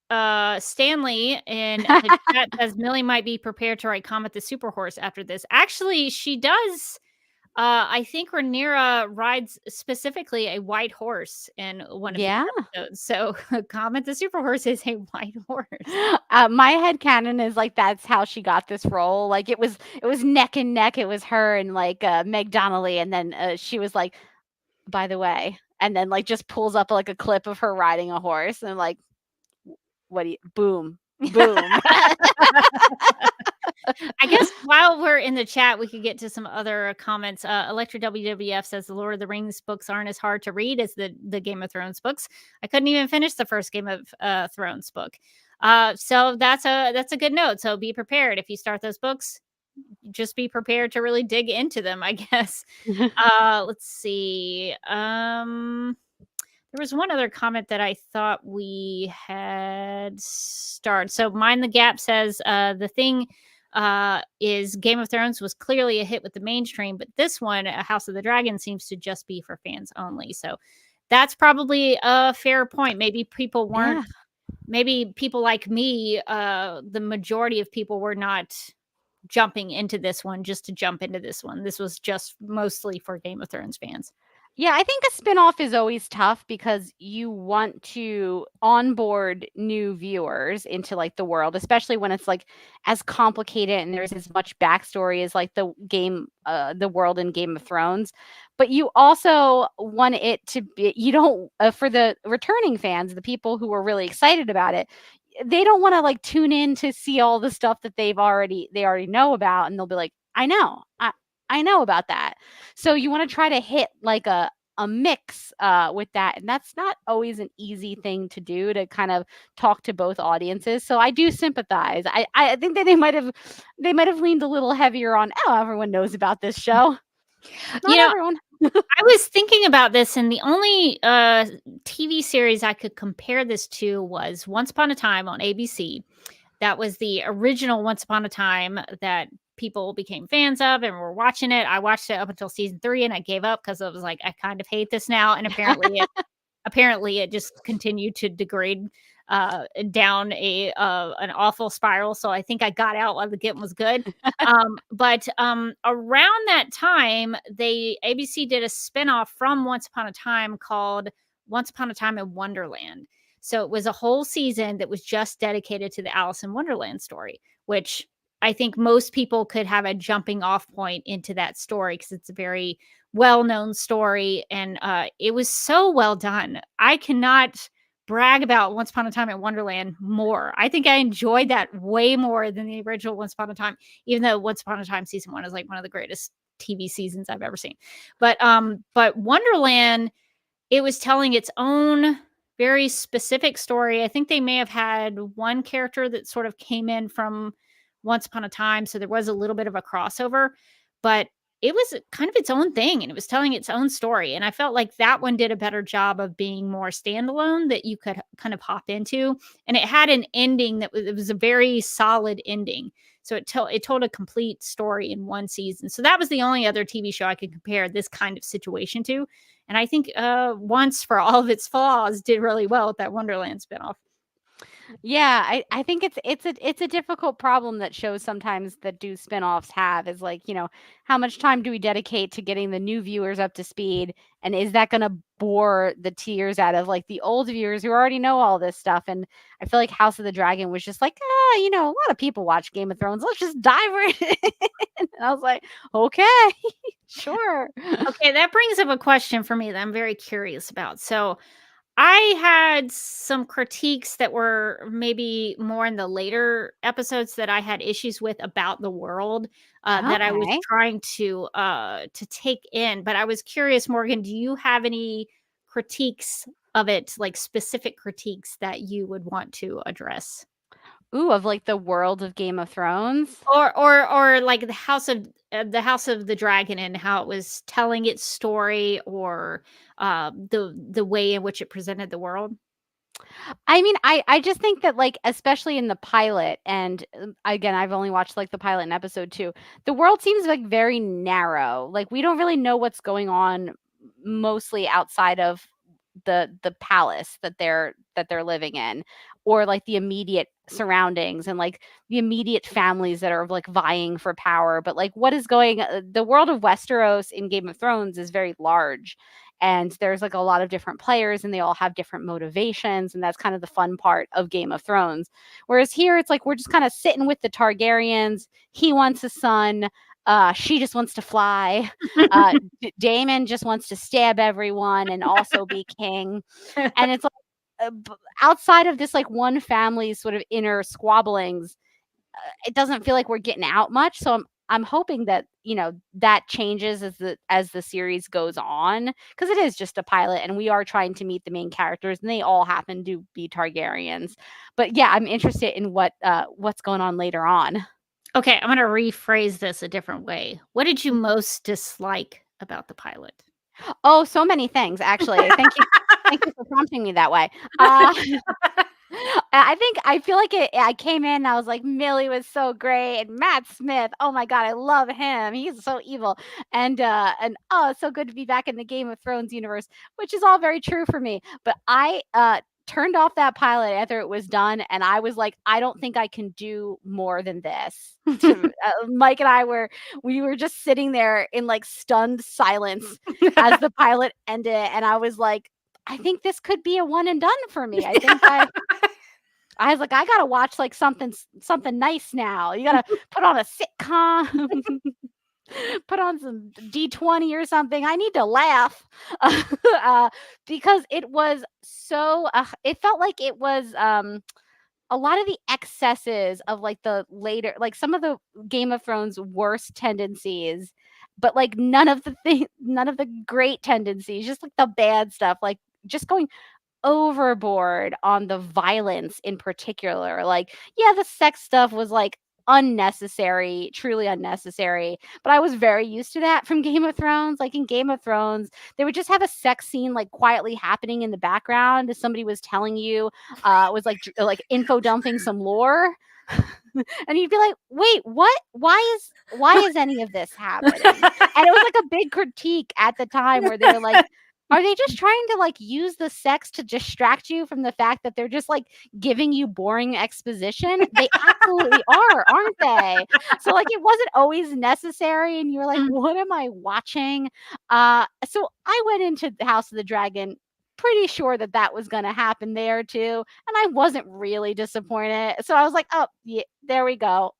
Stanley in the chat says Millie might be prepared to write Comet the Super Horse after this. Actually, she does. I think Rhaenyra rides specifically a white horse in one of the Yeah. episodes. So Comet the Super Horse is a white horse. My headcanon is like that's how she got this role. Like it was neck and neck. It was her and like Meg Donnelly, and then she was like, by the way, and then like just pulls up like a clip of her riding a horse, and like, what do you? Boom, boom. I guess while we're in the chat, we could get to some other comments. Electra WWF says the Lord of the Rings books aren't as hard to read as the Game of Thrones books. I couldn't even finish the first Game of Thrones book. So that's a good note. So be prepared if you start those books. Just be prepared to really dig into them, I guess. Let's see. There was one other comment that I thought we had starred. So Mind the Gap says the thing is Game of Thrones was clearly a hit with the mainstream, but this one, House of the Dragon, seems to just be for fans only. So that's probably a fair point. Maybe people weren't. Maybe people like me, the majority of people were not jumping into this one just to jump into this one. This was just mostly for Game of Thrones fans. Yeah, I think a spinoff is always tough because you want to onboard new viewers into like the world, especially when it's like as complicated and there's as much backstory as like the world in Game of Thrones. But you also want it to be, you don't, for the returning fans, the people who are really excited about it, they don't want to like tune in to see all the stuff that they already know about, and they'll be like, I know about that. So you want to try to hit like a mix with that, and that's not always an easy thing to do, to kind of talk to both audiences. So I do sympathize. I think that they might have leaned a little heavier on, oh, everyone knows about this show. Not everyone. I was thinking about this, and the only TV series I could compare this to was Once Upon a Time on ABC. That was the original Once Upon a Time that people became fans of and were watching it. I watched it up until season 3, and I gave up because I was like, I kind of hate this now. And apparently it just continued to degrade down an awful spiral. So I think I got out while the getting was good. But around that time, ABC did a spinoff from Once Upon a Time called Once Upon a Time in Wonderland. So it was a whole season that was just dedicated to the Alice in Wonderland story, which I think most people could have a jumping off point into that story because it's a very well-known story, and it was so well done. I cannot brag about Once Upon a Time in Wonderland more. I think I enjoyed that way more than the original Once Upon a Time, even though Once Upon a Time season 1 is like one of the greatest TV seasons I've ever seen. But Wonderland, it was telling its own very specific story. I think they may have had one character that sort of came in from Once Upon a Time, so there was a little bit of a crossover, but it was kind of its own thing, and it was telling its own story. And I felt like that one did a better job of being more standalone, that you could kind of hop into. And it had an ending it was a very solid ending. So it told a complete story in one season. So that was the only other TV show I could compare this kind of situation to. And I think Once, for all of its flaws, did really well with that Wonderland spinoff. Yeah, I think it's a difficult problem that shows sometimes that do spinoffs have, is like, how much time do we dedicate to getting the new viewers up to speed, and is that going to bore the tears out of like the old viewers who already know all this stuff? And I feel like House of the Dragon was just like, a lot of people watch Game of Thrones, let's just dive right in. And I was like, okay, sure. Okay, that brings up a question for me that I'm very curious about. So I had some critiques that were maybe more in the later episodes that I had issues with about the world that I was Okay. trying to take in. But I was curious, Morgan, do you have any critiques of it, like specific critiques that you would want to address? Ooh, of like the world of Game of Thrones? Or like the House of the Dragon and how it was telling its story, or the way in which it presented the world? I mean, I just think that like, especially in the pilot, and again, I've only watched like the pilot and episode 2. The world seems like very narrow. Like we don't really know what's going on mostly outside of the palace that they're living in, or like the immediate surroundings and like the immediate families that are like vying for power. But like what is going the world of Westeros in Game of Thrones is very large, and there's like a lot of different players and they all have different motivations, and that's kind of the fun part of Game of Thrones. Whereas here it's like we're just kind of sitting with the Targaryens. He wants a son. She just wants to fly. Daemon just wants to stab everyone and also be king. And it's like outside of this like one family's sort of inner squabblings, it doesn't feel like we're getting out much. So I'm hoping that, you know, that changes as the series goes on, because it is just a pilot and we are trying to meet the main characters and they all happen to be Targaryens. But yeah, I'm interested in what's going on later on. Okay, I'm going to rephrase this a different way. What did you most dislike about the pilot? Oh, so many things, actually. Thank you. Thank you for prompting me that way. I feel like I came in and I was like, Millie was so great, and Matt Smith, oh my God, I love him. He's so evil. And oh, it's so good to be back in the Game of Thrones universe, which is all very true for me. But I turned off that pilot after it was done, and I was like, I don't think I can do more than this. Mike and we were just sitting there in like stunned silence as the pilot ended, and I was like, I think this could be a one and done for me. I think I was like, I gotta watch like something nice now. You gotta put on a sitcom, put on some D20 or something. I need to laugh because it was so. It felt like it was a lot of the excesses of like the later, like some of the Game of Thrones worst tendencies, but like none of the great tendencies, just like the bad stuff, like just going overboard on the violence in particular. Like, yeah, the sex stuff was like unnecessary, truly unnecessary, but I was very used to that from Game of Thrones. Like in Game of Thrones, they would just have a sex scene like quietly happening in the background as somebody was telling you was like info dumping some lore. And you'd be like, wait, what? Why is any of this happening? And it was like a big critique at the time where they were like, are they just trying to like use the sex to distract you from the fact that they're just like giving you boring exposition? They absolutely are, aren't they? So like it wasn't always necessary, and you were like, what am I watching? So I went into the House of the Dragon pretty sure that was going to happen there too, and I wasn't really disappointed. So I was like, oh yeah, there we go.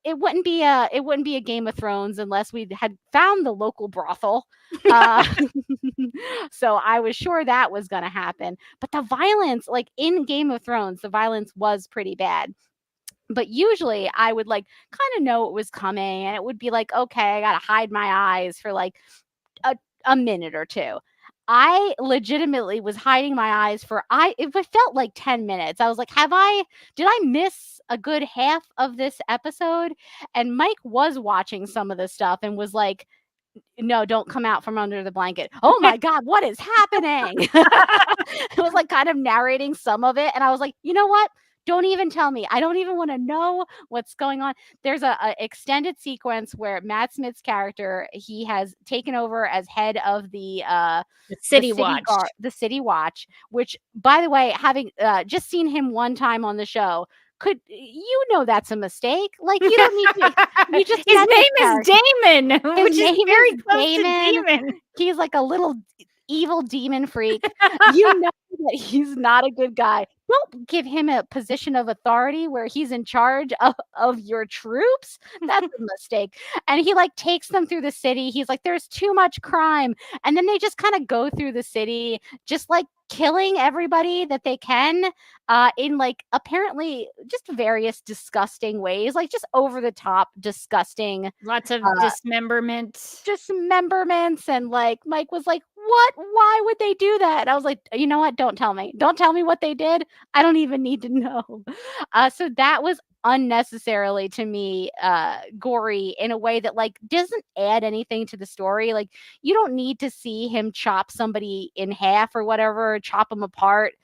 It wouldn't be a Game of Thrones unless we had found the local brothel. So I was sure that was going to happen. But the violence, like in Game of Thrones, the violence was pretty bad. But usually I would like kind of know it was coming, and it would be like, okay, I got to hide my eyes for like a minute or two. I legitimately was hiding my eyes for it felt like 10 minutes. I was like, did I miss a good half of this episode? And Mike was watching some of the stuff and was like, no, don't come out from under the blanket. Oh my God, what is happening? It was like kind of narrating some of it. And I was like, you know what? Don't even tell me. I don't even want to know what's going on. There's a extended sequence where Matt Smith's character, he has taken over as head of the City Watch. The City Watch, which, by the way, having just seen him one time on the show, that's a mistake. Like you don't need to. You just his name is Daemon, which is very close to Daemon. He's like a little evil demon freak. You know that he's not a good guy. Don't give him a position of authority where he's in charge of your troops. That's a mistake. And he like takes them through the city. He's like, there's too much crime. And then they just kind of go through the city, just like killing everybody that they can in like apparently just various disgusting ways, like just over the top disgusting. Lots of dismemberments. And like Mike was like, what? Why would they do that? And I was like, you know what? Don't tell me. Don't tell me what they did. I don't even need to know. So that was unnecessarily to me gory in a way that like doesn't add anything to the story. Like you don't need to see him chop somebody in half or whatever, chop them apart.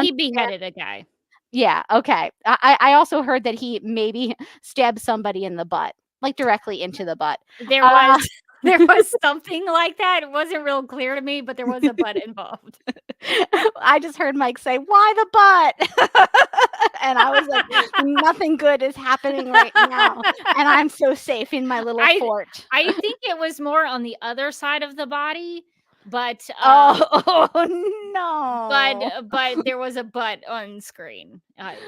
He beheaded a guy. Yeah. Okay. I also heard that he maybe stabbed somebody in the butt, like directly into the butt. There was There was something like that. It wasn't real clear to me, but there was a butt involved. I just heard Mike say, "Why the butt?" And I was like, nothing good is happening right now, and I'm so safe in my little fort. I think it was more on the other side of the body, but oh no! but there was a butt on screen.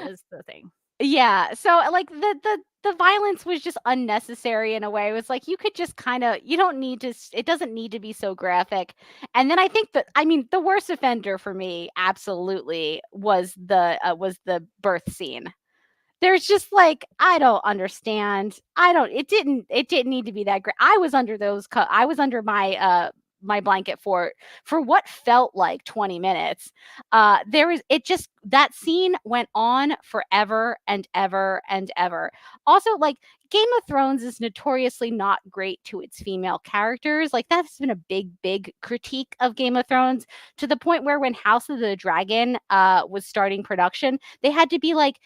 Is the thing. Yeah, so like the violence was just unnecessary in a way. It was like you could just kind of you don't need to it doesn't need to be so graphic. And then I think that the worst offender for me absolutely was the birth scene. There's just like I don't understand. It didn't need to be that great. I was under I was under my blanket for what felt like 20 minutes. That scene went on forever and ever and ever. Also, like Game of Thrones is notoriously not great to its female characters. Like that's been a big critique of Game of Thrones, to the point where when House of the Dragon was starting production, they had to be like,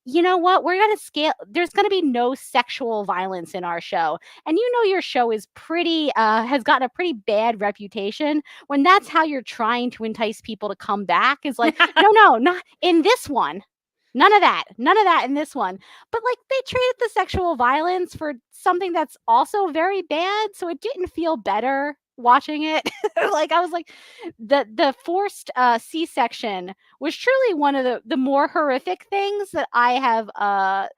you know what, we're going to scale, there's going to be no sexual violence in our show. And your show is pretty has gotten a pretty bad reputation. When that's how you're trying to entice people to come back, is like, no, not in this one. None of that in this one. But like they traded the sexual violence for something that's also very bad, so it didn't feel better watching it. Like I was like, the forced C-section was truly one of the more horrific things that I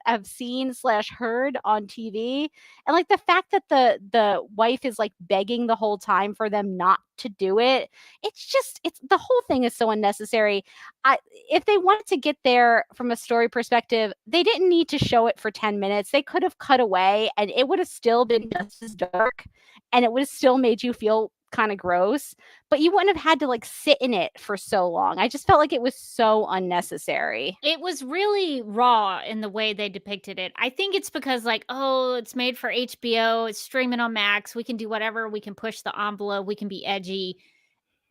have seen / heard on TV. And like the fact that the wife is like begging the whole time for them not to do it, it's the whole thing is so unnecessary. If they wanted to get there from a story perspective, they didn't need to show it for 10 minutes. They could have cut away and it would have still been just as dark, and it would have still made you feel kind of gross, but you wouldn't have had to like sit in it for so long. I just felt like it was so unnecessary. It was really raw in the way they depicted it. I think it's because like, oh, it's made for HBO, it's streaming on Max, we can do whatever, we can push the envelope, we can be edgy.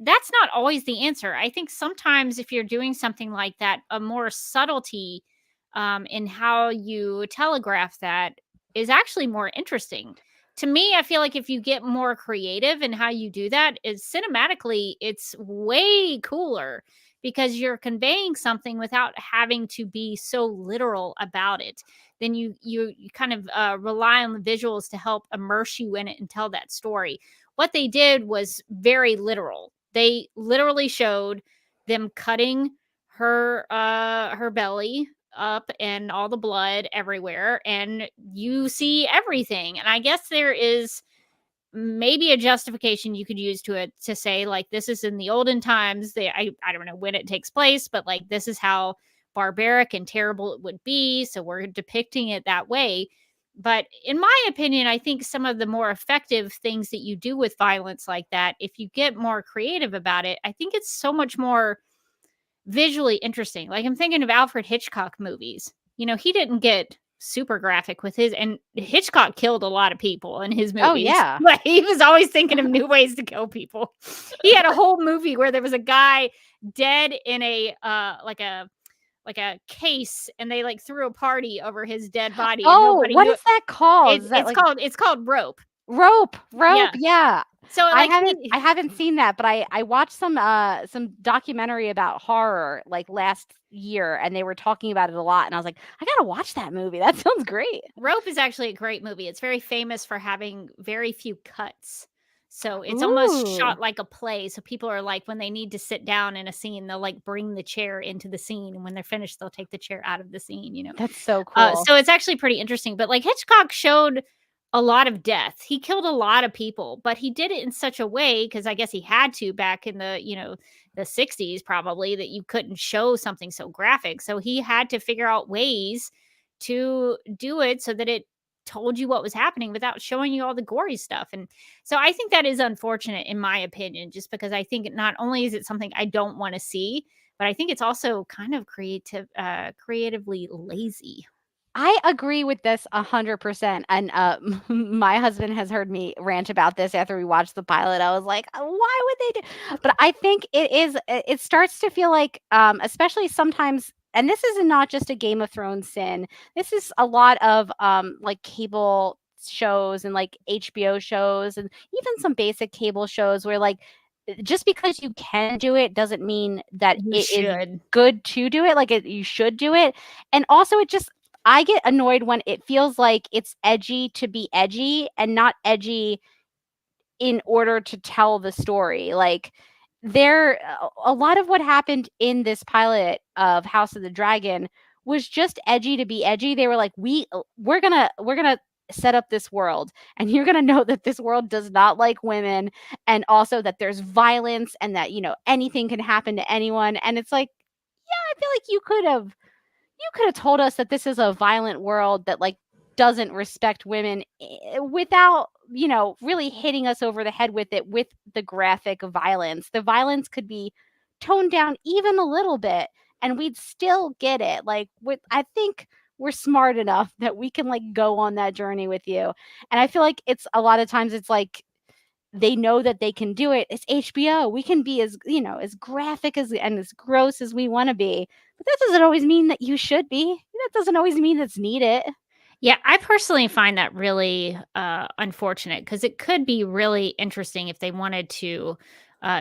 That's not always the answer. I think sometimes if you're doing something like that, a more subtlety in how you telegraph that is actually more interesting. To me, I feel like if you get more creative in how you do that, is cinematically, it's way cooler because you're conveying something without having to be so literal about it. Then you kind of rely on the visuals to help immerse you in it and tell that story. What they did was very literal. They literally showed them cutting her belly up and all the blood everywhere, and you see everything. And I guess there is maybe a justification you could use to it to say like, this is in the olden times. I don't know when it takes place, but like this is how barbaric and terrible it would be, so we're depicting it that way. But in my opinion, I think some of the more effective things that you do with violence like that, if you get more creative about it, I think it's so much more visually interesting. Like I'm thinking of Alfred Hitchcock movies. He didn't get super graphic with his, and Hitchcock killed a lot of people in his movies. Oh yeah. But he was always thinking of new ways to kill people. He had a whole movie where there was a guy dead in a like a case, and they like threw a party over his dead body. Oh, what is that called? It's called Rope. Rope. Yeah. So like, I haven't seen that, but I watched some documentary about horror like last year, and they were talking about it a lot, and I was like, I gotta watch that movie. That sounds great. Rope is actually a great movie. It's very famous for having very few cuts. So it's almost shot like a play. So people are like, when they need to sit down in a scene, they'll like bring the chair into the scene. And when they're finished, they'll take the chair out of the scene, That's so cool. So it's actually pretty interesting. But like Hitchcock showed a lot of death. He killed a lot of people, but he did it in such a way, because I guess he had to back in the, the 60s probably, that you couldn't show something so graphic. So he had to figure out ways to do it so that it told you what was happening without showing you all the gory stuff. And so I think that is unfortunate, in my opinion, just because I think not only is it something I don't want to see, but I think it's also kind of creatively lazy. I agree with this 100%. And my husband has heard me rant about this after we watched the pilot. I was like, why would they do? But I think it starts to feel like, especially sometimes, and this is not just a Game of Thrones sin. This is a lot of like cable shows and like HBO shows and even some basic cable shows where like just because you can do it doesn't mean that You it is should. good to do it. Like you should do it. And also I get annoyed when it feels like it's edgy to be edgy and not edgy in order to tell the story. Like a lot of what happened in this pilot of House of the Dragon was just edgy to be edgy. They were like, we're gonna set up this world, and you're gonna know that this world does not like women, and also that there's violence, and that anything can happen to anyone. And it's like, yeah, I feel like you could have told us that this is a violent world that like doesn't respect women without really hitting us over the head with it with the graphic violence. The violence could be toned down even a little bit and we'd still get it. Like I think we're smart enough that we can like go on that journey with you. And I feel like it's a lot of times it's like they know that they can do it. It's HBO. We can be as graphic and as gross as we want to be. But that doesn't always mean that you should be. That doesn't always mean that's needed. Yeah, I personally find that really unfortunate because it could be really interesting if they wanted to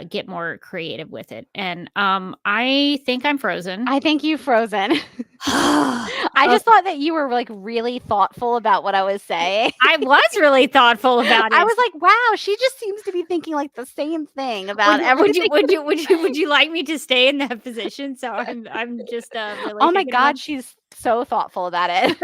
get more creative with it. And I think I'm frozen. I think you frozen. I just thought that you were like really thoughtful about what I was saying. I was really thoughtful about it. I was like, wow, she just seems to be thinking like the same thing about everything. Would you like me to stay in that position? So I'm just really. Oh my God, she's so thoughtful about it.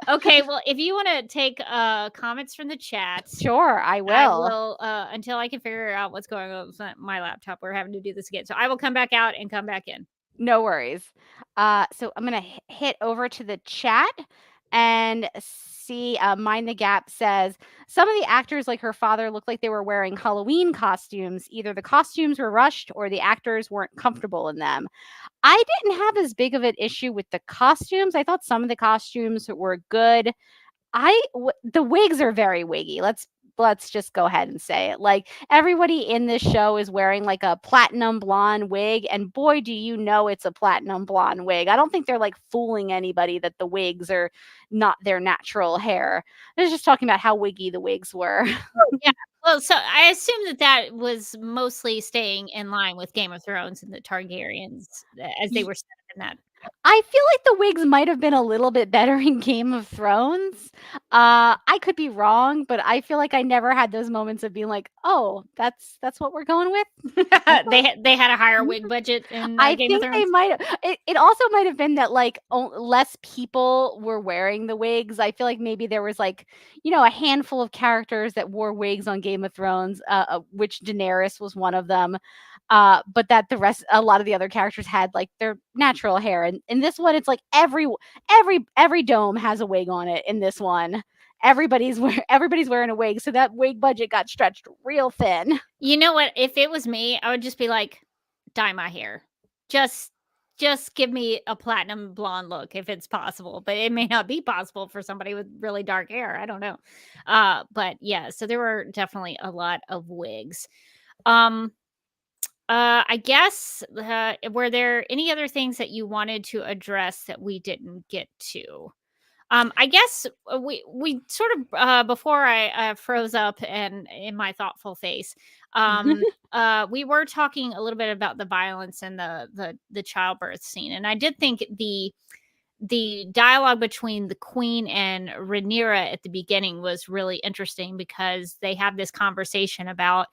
Okay, well, if you want to take comments from the chat, sure, I will. I will until I can figure out what's going on with my laptop. We're having to do this again, so I will come back out and come back in. No worries. So I'm gonna hit over to the chat and see. Mind the Gap says some of the actors, like her father, looked like they were wearing Halloween costumes. Either the costumes were rushed or the actors weren't comfortable in them. I didn't have as big of an issue with the costumes. I thought some of the costumes were good. The wigs are very wiggy. Let's just go ahead and say it. Like everybody in this show is wearing like a platinum blonde wig, and boy, do you know it's a platinum blonde wig. I don't think they're like fooling anybody that the wigs are not their natural hair. I was just talking about how wiggy the wigs were. Yeah. Well, so I assume that was mostly staying in line with Game of Thrones and the Targaryens as they were set up in that. I feel like the wigs might have been a little bit better in Game of Thrones. I could be wrong, but I feel like I never had those moments of being like, "Oh, that's what we're going with." They had a higher wig budget in I Game think of Thrones. they might. It also might have been that like less people were wearing the wigs. I feel like maybe there was like a handful of characters that wore wigs on Game of Thrones, which Daenerys was one of them. But that a lot of the other characters had like their natural hair, and in this one, it's like every dome has a wig on it. In this one, everybody's wearing a wig, so that wig budget got stretched real thin. You know what? If it was me, I would just be like, dye my hair. Just give me a platinum blonde look if it's possible, but it may not be possible for somebody with really dark hair. I don't know. But yeah, so there were definitely a lot of wigs. I guess, were there any other things that you wanted to address that we didn't get to? I guess we sort of, before I froze up and in my thoughtful face, we were talking a little bit about the violence and the childbirth scene. And I did think the dialogue between the Queen and Rhaenyra at the beginning was really interesting because they have this conversation about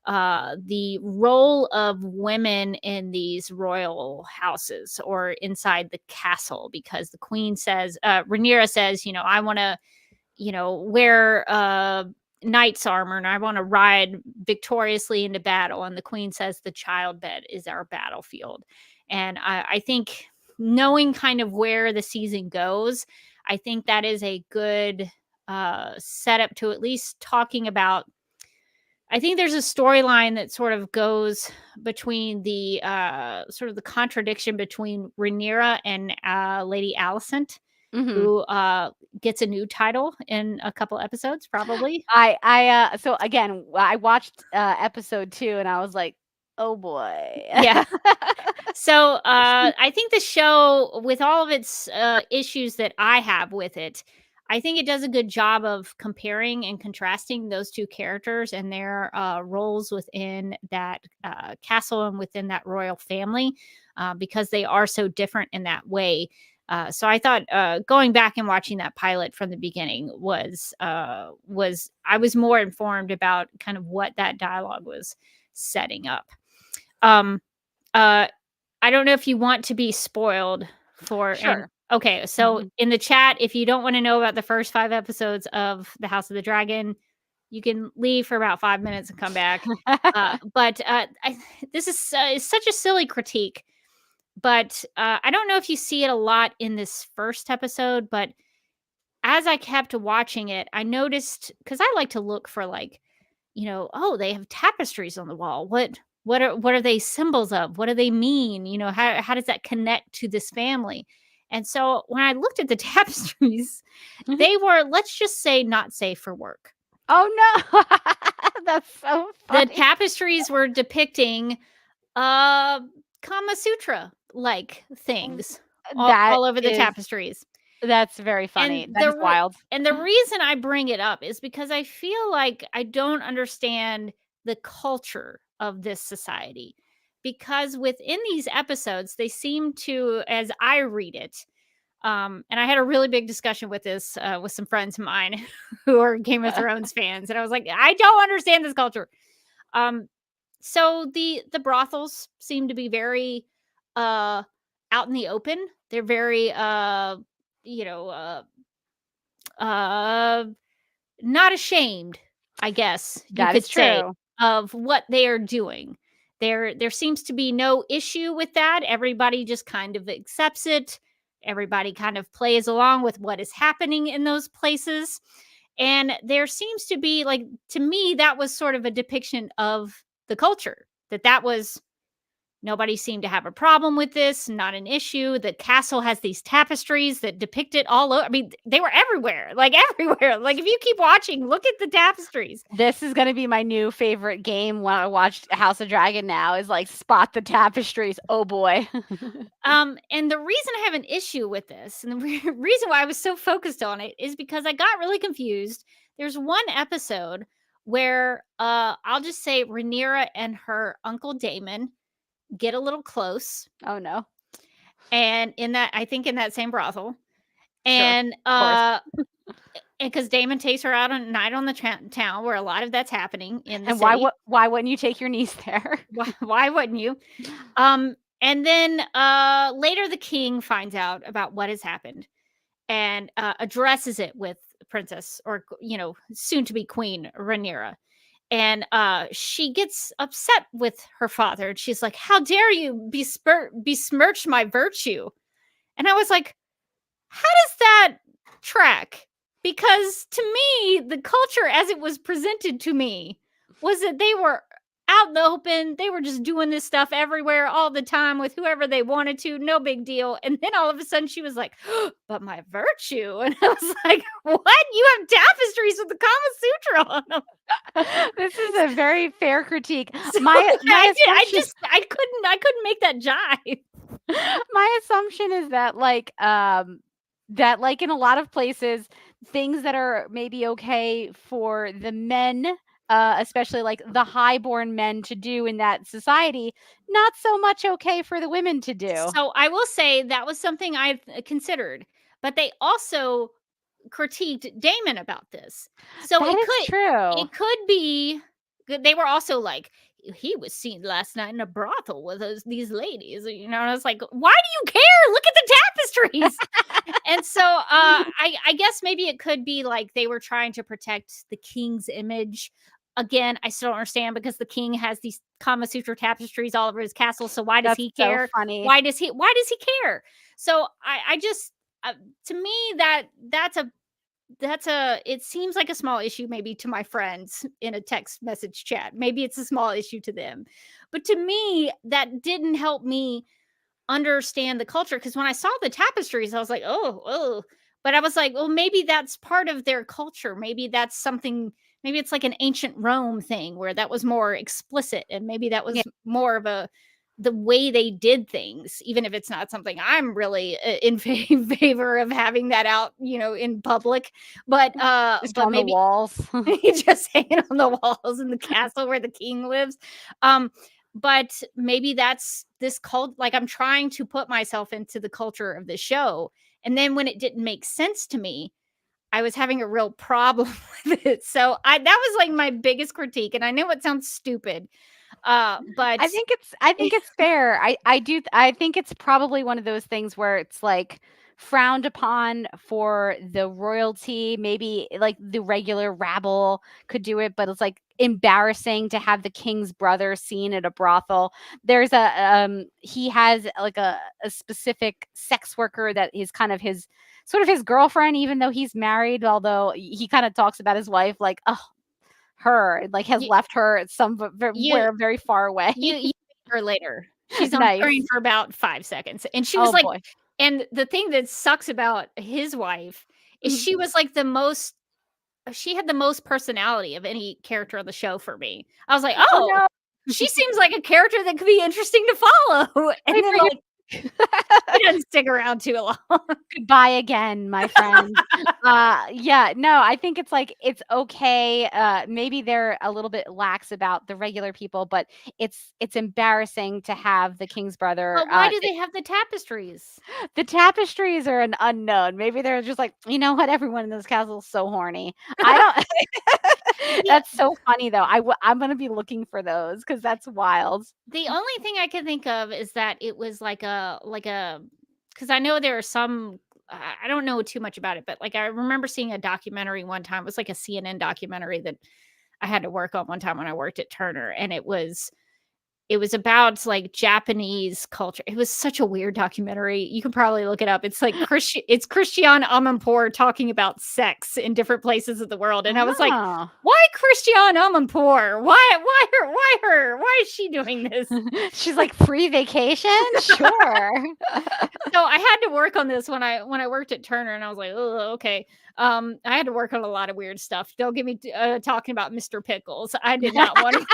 the role of women in these royal houses or inside the castle, because the Queen says, Rhaenyra says, I want to, wear knight's armor and I want to ride victoriously into battle. And the Queen says the childbed is our battlefield. And I think knowing kind of where the season goes, I think that is a good setup to at least talking about. I think there's a storyline that sort of goes between the sort of the contradiction between Rhaenyra and Lady Alicent, who gets a new title in a couple episodes, probably. So again, I watched episode 2 and I was like, oh boy. Yeah. So I think the show, with all of its issues that I have with it, I think it does a good job of comparing and contrasting those two characters and their roles within that castle and within that royal family, because they are so different in that way. So I thought going back and watching that pilot from the beginning was I was more informed about kind of what that dialogue was setting up. I don't know if you want to be spoiled for. Sure. Okay, so in the chat, if you don't want to know about the first 5 episodes of The House of the Dragon, you can leave for about 5 minutes and come back. But this is such a silly critique. But I don't know if you see it a lot in this first episode, but as I kept watching it, I noticed, because I like to look for like, oh, they have tapestries on the wall. What are they symbols of? What do they mean? How does that connect to this family? And so when I looked at the tapestries, they were, let's just say, not safe for work. Oh no. That's so funny. The tapestries were depicting Kama Sutra like things all over the tapestries. That's very funny. That's wild. And the reason I bring it up is because I feel like I don't understand the culture of this society. Because within these episodes, they seem to, as I read it, and I had a really big discussion with this with some friends of mine who are Game of Thrones fans, and I was like, I don't understand this culture. So the brothels seem to be very out in the open. They're very not ashamed, I guess you could say, of what they are doing. There seems to be no issue with that. Everybody just kind of accepts it. Everybody kind of plays along with what is happening in those places. And there seems to be, like, to me, that was sort of a depiction of the culture. That was, nobody seemed to have a problem with this, not an issue. The castle has these tapestries that depict it all over. I mean, they were everywhere, like everywhere. Like, if you keep watching, look at the tapestries. This is going to be my new favorite game when I watched House of Dragon now, is like spot the tapestries. Oh boy. And the reason I have an issue with this, and the reason why I was so focused on it, is because I got really confused. There's one episode where I'll just say Rhaenyra and her uncle Daemon get a little close. Oh no. And I think in that same brothel. And because Daemon takes her out on a night on the town where a lot of that's happening in the city. And why wouldn't you take your niece there? Why wouldn't you? And then later the king finds out about what has happened and addresses it with Princess, or soon to be Queen Rhaenyra. And she gets upset with her father. And she's like, how dare you besmirch my virtue? And I was like, how does that track? Because to me, the culture as it was presented to me was that they were out in the open. They were just doing this stuff everywhere all the time with whoever they wanted to. No big deal. And then all of a sudden she was like, oh, but my virtue. And I was like, what? You have tapestries with the Kama Sutra on them. This is a very fair critique. So I couldn't make that jive. My assumption is that like in a lot of places, things that are maybe okay for the men, especially like the highborn men, to do in that society, not so much okay for the women to do. So I will say that was something I considered, but they also critiqued Daemon about this. So it could be, they were also like, he was seen last night in a brothel with these ladies, and I was like, why do you care? Look at the tapestries. And so I guess maybe it could be like they were trying to protect the king's image. Again, I still don't understand, because the king has these Kama Sutra tapestries all over his castle. So why does he care? So funny. Why does he care? So I just, to me, it seems like a small issue maybe to my friends in a text message chat. Maybe it's a small issue to them. But to me, that didn't help me understand the culture, because when I saw the tapestries, I was like, oh. But I was like, well, maybe that's part of their culture. Maybe that's something, maybe it's like an ancient Rome thing where that was more explicit, and maybe that was more of a the way they did things, even if it's not something I'm really in favor of having that out, in public. But Just but on the maybe walls. just hanging on the walls in the castle where the king lives. But maybe that's this cult. Like, I'm trying to put myself into the culture of the show, and then when it didn't make sense to me, I was having a real problem with it. So that was like my biggest critique, and I know it sounds stupid, but I think it's fair. I think it's probably one of those things where it's like frowned upon for the royalty. Maybe like the regular rabble could do it, but it's like embarrassing to have the king's brother seen at a brothel. There's he has like a specific sex worker that is kind of his sort of his girlfriend, even though he's married, although he kind of talks about his wife like, oh, her like has left her at somewhere very far away. You meet her later. She's on Nice. screen for about 5 seconds, and she was Oh, boy. and the thing that sucks about his wife is she was like she had the most personality of any character on the show for me. I was like, oh, no. she seems like a character that could be interesting to follow. And then like she doesn't stick around too long. Goodbye again, my friend. Yeah, no, I think it's like it's okay. Maybe they're a little bit lax about the regular people, but it's embarrassing to have the king's brother. But why do they have the tapestries? The tapestries are an unknown. Maybe they're just like, you know what? Everyone in this castle is so horny. I don't. That's so funny though. I'm gonna be looking for those because that's wild. The only thing I can think of is that it was like a because I know there are some. I don't know too much about it, but like I remember seeing a documentary one time. It was like a CNN documentary that I had to work on one time when I worked at Turner, and it was about like Japanese culture. It was such a weird documentary. You can probably look it up. It's like it's Christiane Amanpour talking about sex in different places of the world. And I was like, why Christiane Amanpour? Why her? Why is she doing this? She's like, free vacation? Sure. So I had to work on this when I worked at Turner, and I was like, oh, okay. I had to work on a lot of weird stuff. Don't get me talking about Mr. Pickles. I did not want to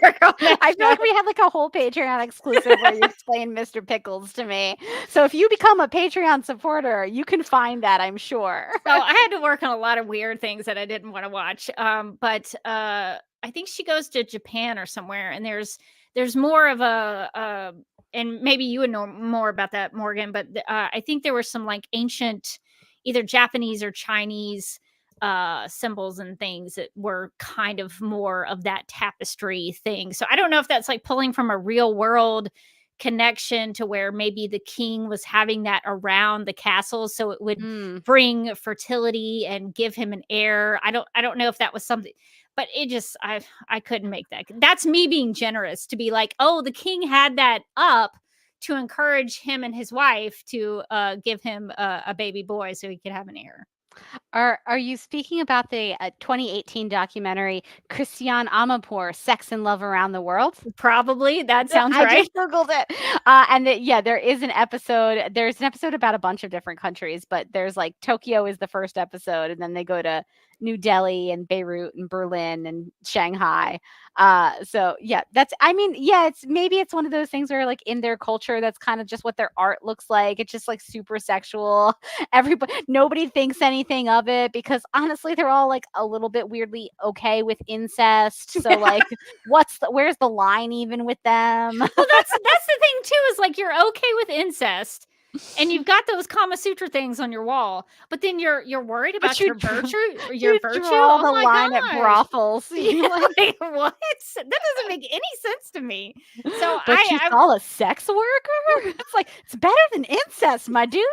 work on that. I feel like we had like a whole Patreon exclusive where you explain Mr. Pickles to me. So if you become a Patreon supporter, you can find that, I'm sure. So I had to work on a lot of weird things that I didn't want to watch. But I think she goes to Japan or somewhere, and there's more of a and maybe you would know more about that, Morgan, but I think there were some like ancient either Japanese or Chinese symbols and things that were kind of more of that tapestry thing. So I don't know if that's like pulling from a real world connection to where maybe the king was having that around the castle, so it would bring fertility and give him an heir. I don't know if that was something, but it just I couldn't make that. That's me being generous to be like, oh, the king had that up to encourage him and his wife to give him a baby boy so he could have an heir. Are you speaking about the 2018 documentary Christiane Amanpour, Sex and Love Around the World? Probably. That sounds right. I just Googled it. And there is an episode. There's an episode about a bunch of different countries, but there's like Tokyo is the first episode, and then they go to New Delhi and Beirut and Berlin and Shanghai. So yeah, it's one of those things where like in their culture, that's kind of just what their art looks like. It's just like super sexual. Nobody thinks anything of it because honestly, they're all like a little bit weirdly okay with incest. So like, where's the line even with them? Well, that's the thing too, is like you're okay with incest. And you've got those Kama Sutra things on your wall, but then you're worried about your virtue. You draw the line at brothels. Like, what? That doesn't make any sense to me. So but she's all a sex worker. It's like it's better than incest, my dude.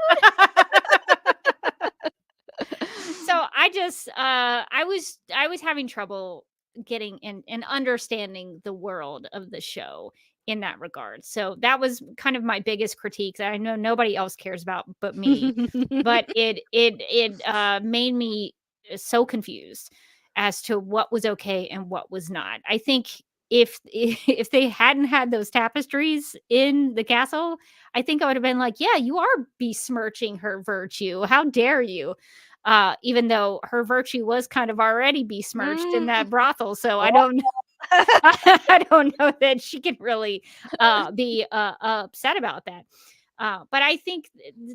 So I just I was having trouble getting in and understanding the world of the show in that regard. So that was kind of my biggest critique that I know nobody else cares about but me. But it made me so confused as to what was okay and what was not. I think if they hadn't had those tapestries in the castle, I think I would have been like, yeah, you are besmirching her virtue. How dare you? Even though her virtue was kind of already besmirched in that brothel. So I don't know. I don't know that she can really be upset about that. But I think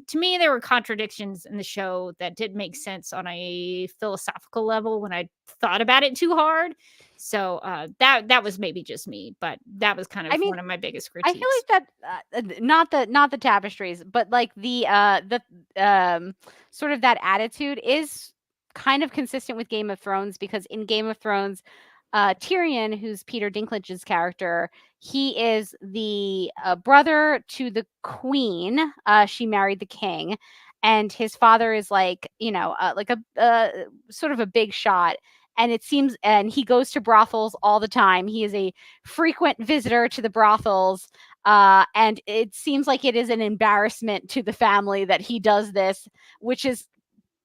to me there were contradictions in the show that did make sense on a philosophical level when I thought about it too hard. So that was maybe just me, but that was kind of one of my biggest I critiques. feel like that not the tapestries, but like the sort of that attitude is kind of consistent with Game of Thrones, because in Game of Thrones, Tyrion, who's Peter Dinklage's character, he is the brother to the queen. She married the king, and his father is like, like a sort of a big shot. And it seems, and he goes to brothels all the time. He is a frequent visitor to the brothels. And it seems like it is an embarrassment to the family that he does this, which is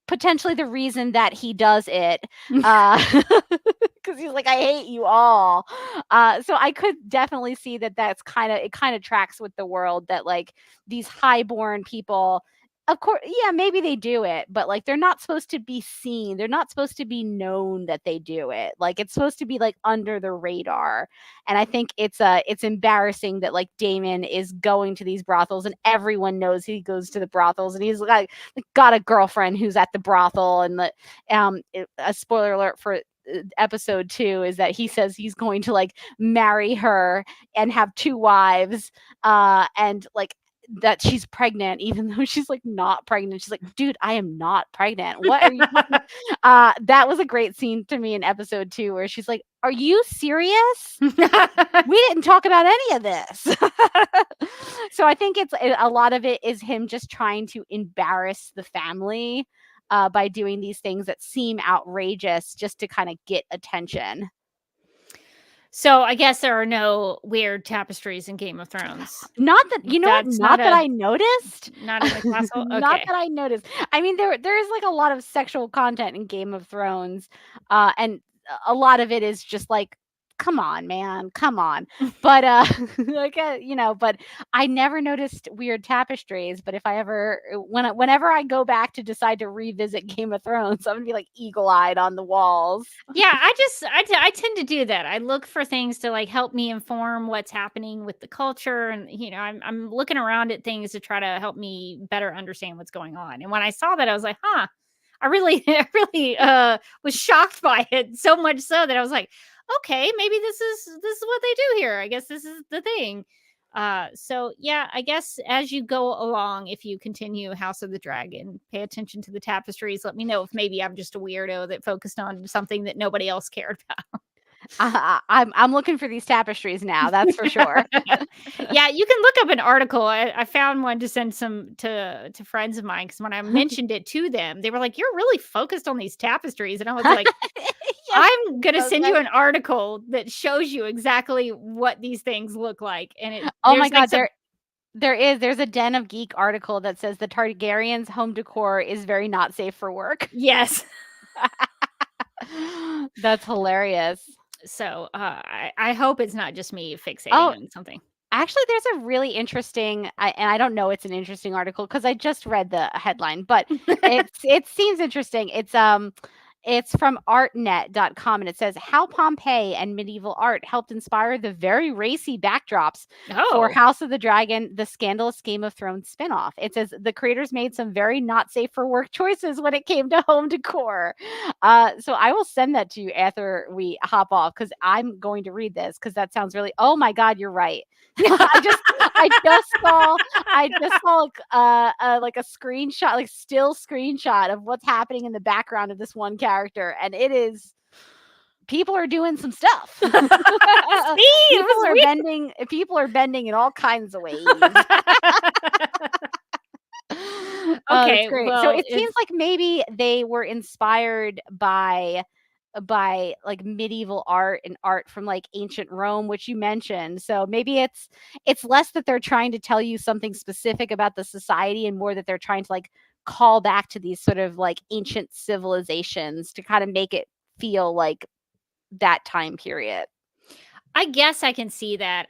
potentially the reason that he does it. Because he's like, I hate you all. So I could definitely see that it kind of tracks with the world, that like these highborn people, of course, yeah, maybe they do it, but like they're not supposed to be seen. They're not supposed to be known that they do it. Like it's supposed to be like under the radar. And I think it's embarrassing that like Damon is going to these brothels and everyone knows he goes to the brothels, and he's like got a girlfriend who's at the brothel. And a spoiler alert for episode 2 is that he says he's going to like marry her and have 2 wives, and like that she's pregnant, even though she's like not pregnant. She's like, dude, I am not pregnant. What are you talking? That was a great scene to me in episode 2 where she's like, are you serious? We didn't talk about any of this. So I think a lot of it is him just trying to embarrass the family by doing these things that seem outrageous just to kind of get attention. So I guess there are no weird tapestries in Game of Thrones. Not that I noticed. Not in the castle. Okay. Not that I noticed. I mean, there is like a lot of sexual content in Game of Thrones, and a lot of it is just like, come on, man, come on. But like but I never noticed weird tapestries. But if I ever, whenever I go back to decide to revisit Game of Thrones, I'm gonna be like eagle-eyed on the walls. Yeah, I tend to do that. I look for things to like help me inform what's happening with the culture, and I'm looking around at things to try to help me better understand what's going on. And when I saw that, I was like, huh. I really was shocked by it, so much so that I was like, okay, maybe this is what they do here. I guess this is the thing. So yeah, I guess as you go along, if you continue House of the Dragon, pay attention to the tapestries. Let me know if maybe I'm just a weirdo that focused on something that nobody else cared about. I'm looking for these tapestries now. That's for sure. Yeah, you can look up an article. I found one to send some to friends of mine, because when I mentioned it to them, they were like, "You're really focused on these tapestries," and I was like, "I'm gonna send you an article that shows you exactly what these things look like." And oh my god, there's a Den of Geek article that says the Targaryens' home decor is very not safe for work. Yes. That's hilarious. So I hope it's not just me fixating on something. Actually, there's a really interesting, and I don't know it's an interesting article because I just read the headline, but it seems interesting. It's from artnet.com, and it says how Pompeii and medieval art helped inspire the very racy backdrops for House of the Dragon, the scandalous Game of Thrones spinoff. It says the creators made some very not safe for work choices when it came to home decor. So I will send that to you after we hop off, because I'm going to read this, because that sounds really, oh my God, you're right. I just saw like a screenshot, like still screenshot of what's happening in the background of this one character, and it is, people are doing some stuff. People are bending in all kinds of ways. Okay, great. well, so it seems like maybe they were inspired by like medieval art and art from like ancient Rome, which you mentioned. So maybe it's less that they're trying to tell you something specific about the society, and more that they're trying to like call back to these sort of like ancient civilizations to kind of make it feel like that time period. I guess I can see that.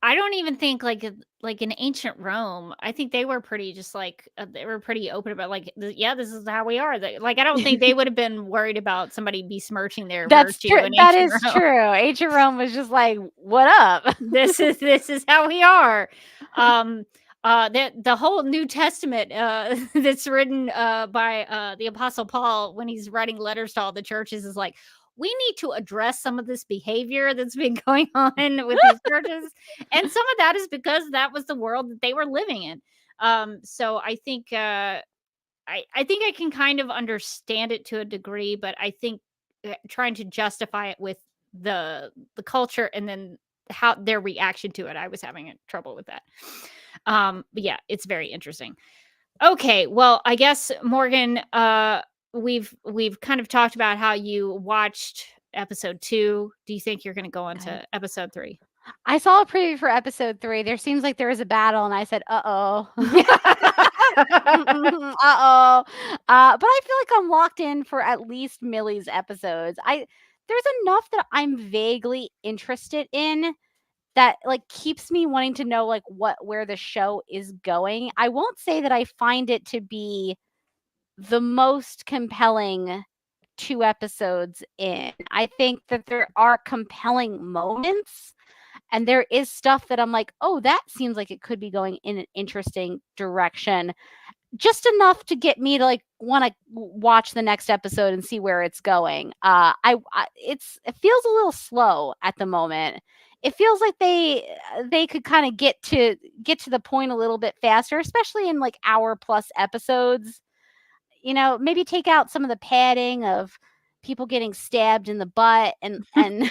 I don't even think like in ancient Rome, I think they were pretty just like they were pretty open about like yeah, this is how we are. Like I don't think they would have been worried about somebody besmirching their That's virtue true. in That ancient is Rome. true. Ancient Rome was just like, what up? This is how we are. The whole New Testament that's written by the Apostle Paul when he's writing letters to all the churches is like, we need to address some of this behavior that's been going on with these churches, and some of that is because that was the world that they were living in. So I think I think I can kind of understand it to a degree, but I think trying to justify it with the culture and then how their reaction to it, I was having trouble with that. But yeah, it's very interesting. Okay, well, I guess Morgan, we've kind of talked about how you watched episode 2. Do you think you're going to go on to episode 3? I saw a preview for episode 3. There seems like there is a battle, and I said, uh-oh. Uh-oh. But I feel like I'm locked in for at least Millie's episodes. There's enough that I'm vaguely interested in that like keeps me wanting to know like where the show is going. I won't say that I find it to be the most compelling 2 episodes in. I think that there are compelling moments, and there is stuff that I'm like, oh, that seems like it could be going in an interesting direction. Just enough to get me to like want to watch the next episode and see where it's going. It feels a little slow at the moment. It feels like they could kind of get to the point a little bit faster, especially in like hour-plus episodes. You know, maybe take out some of the padding of people getting stabbed in the butt and and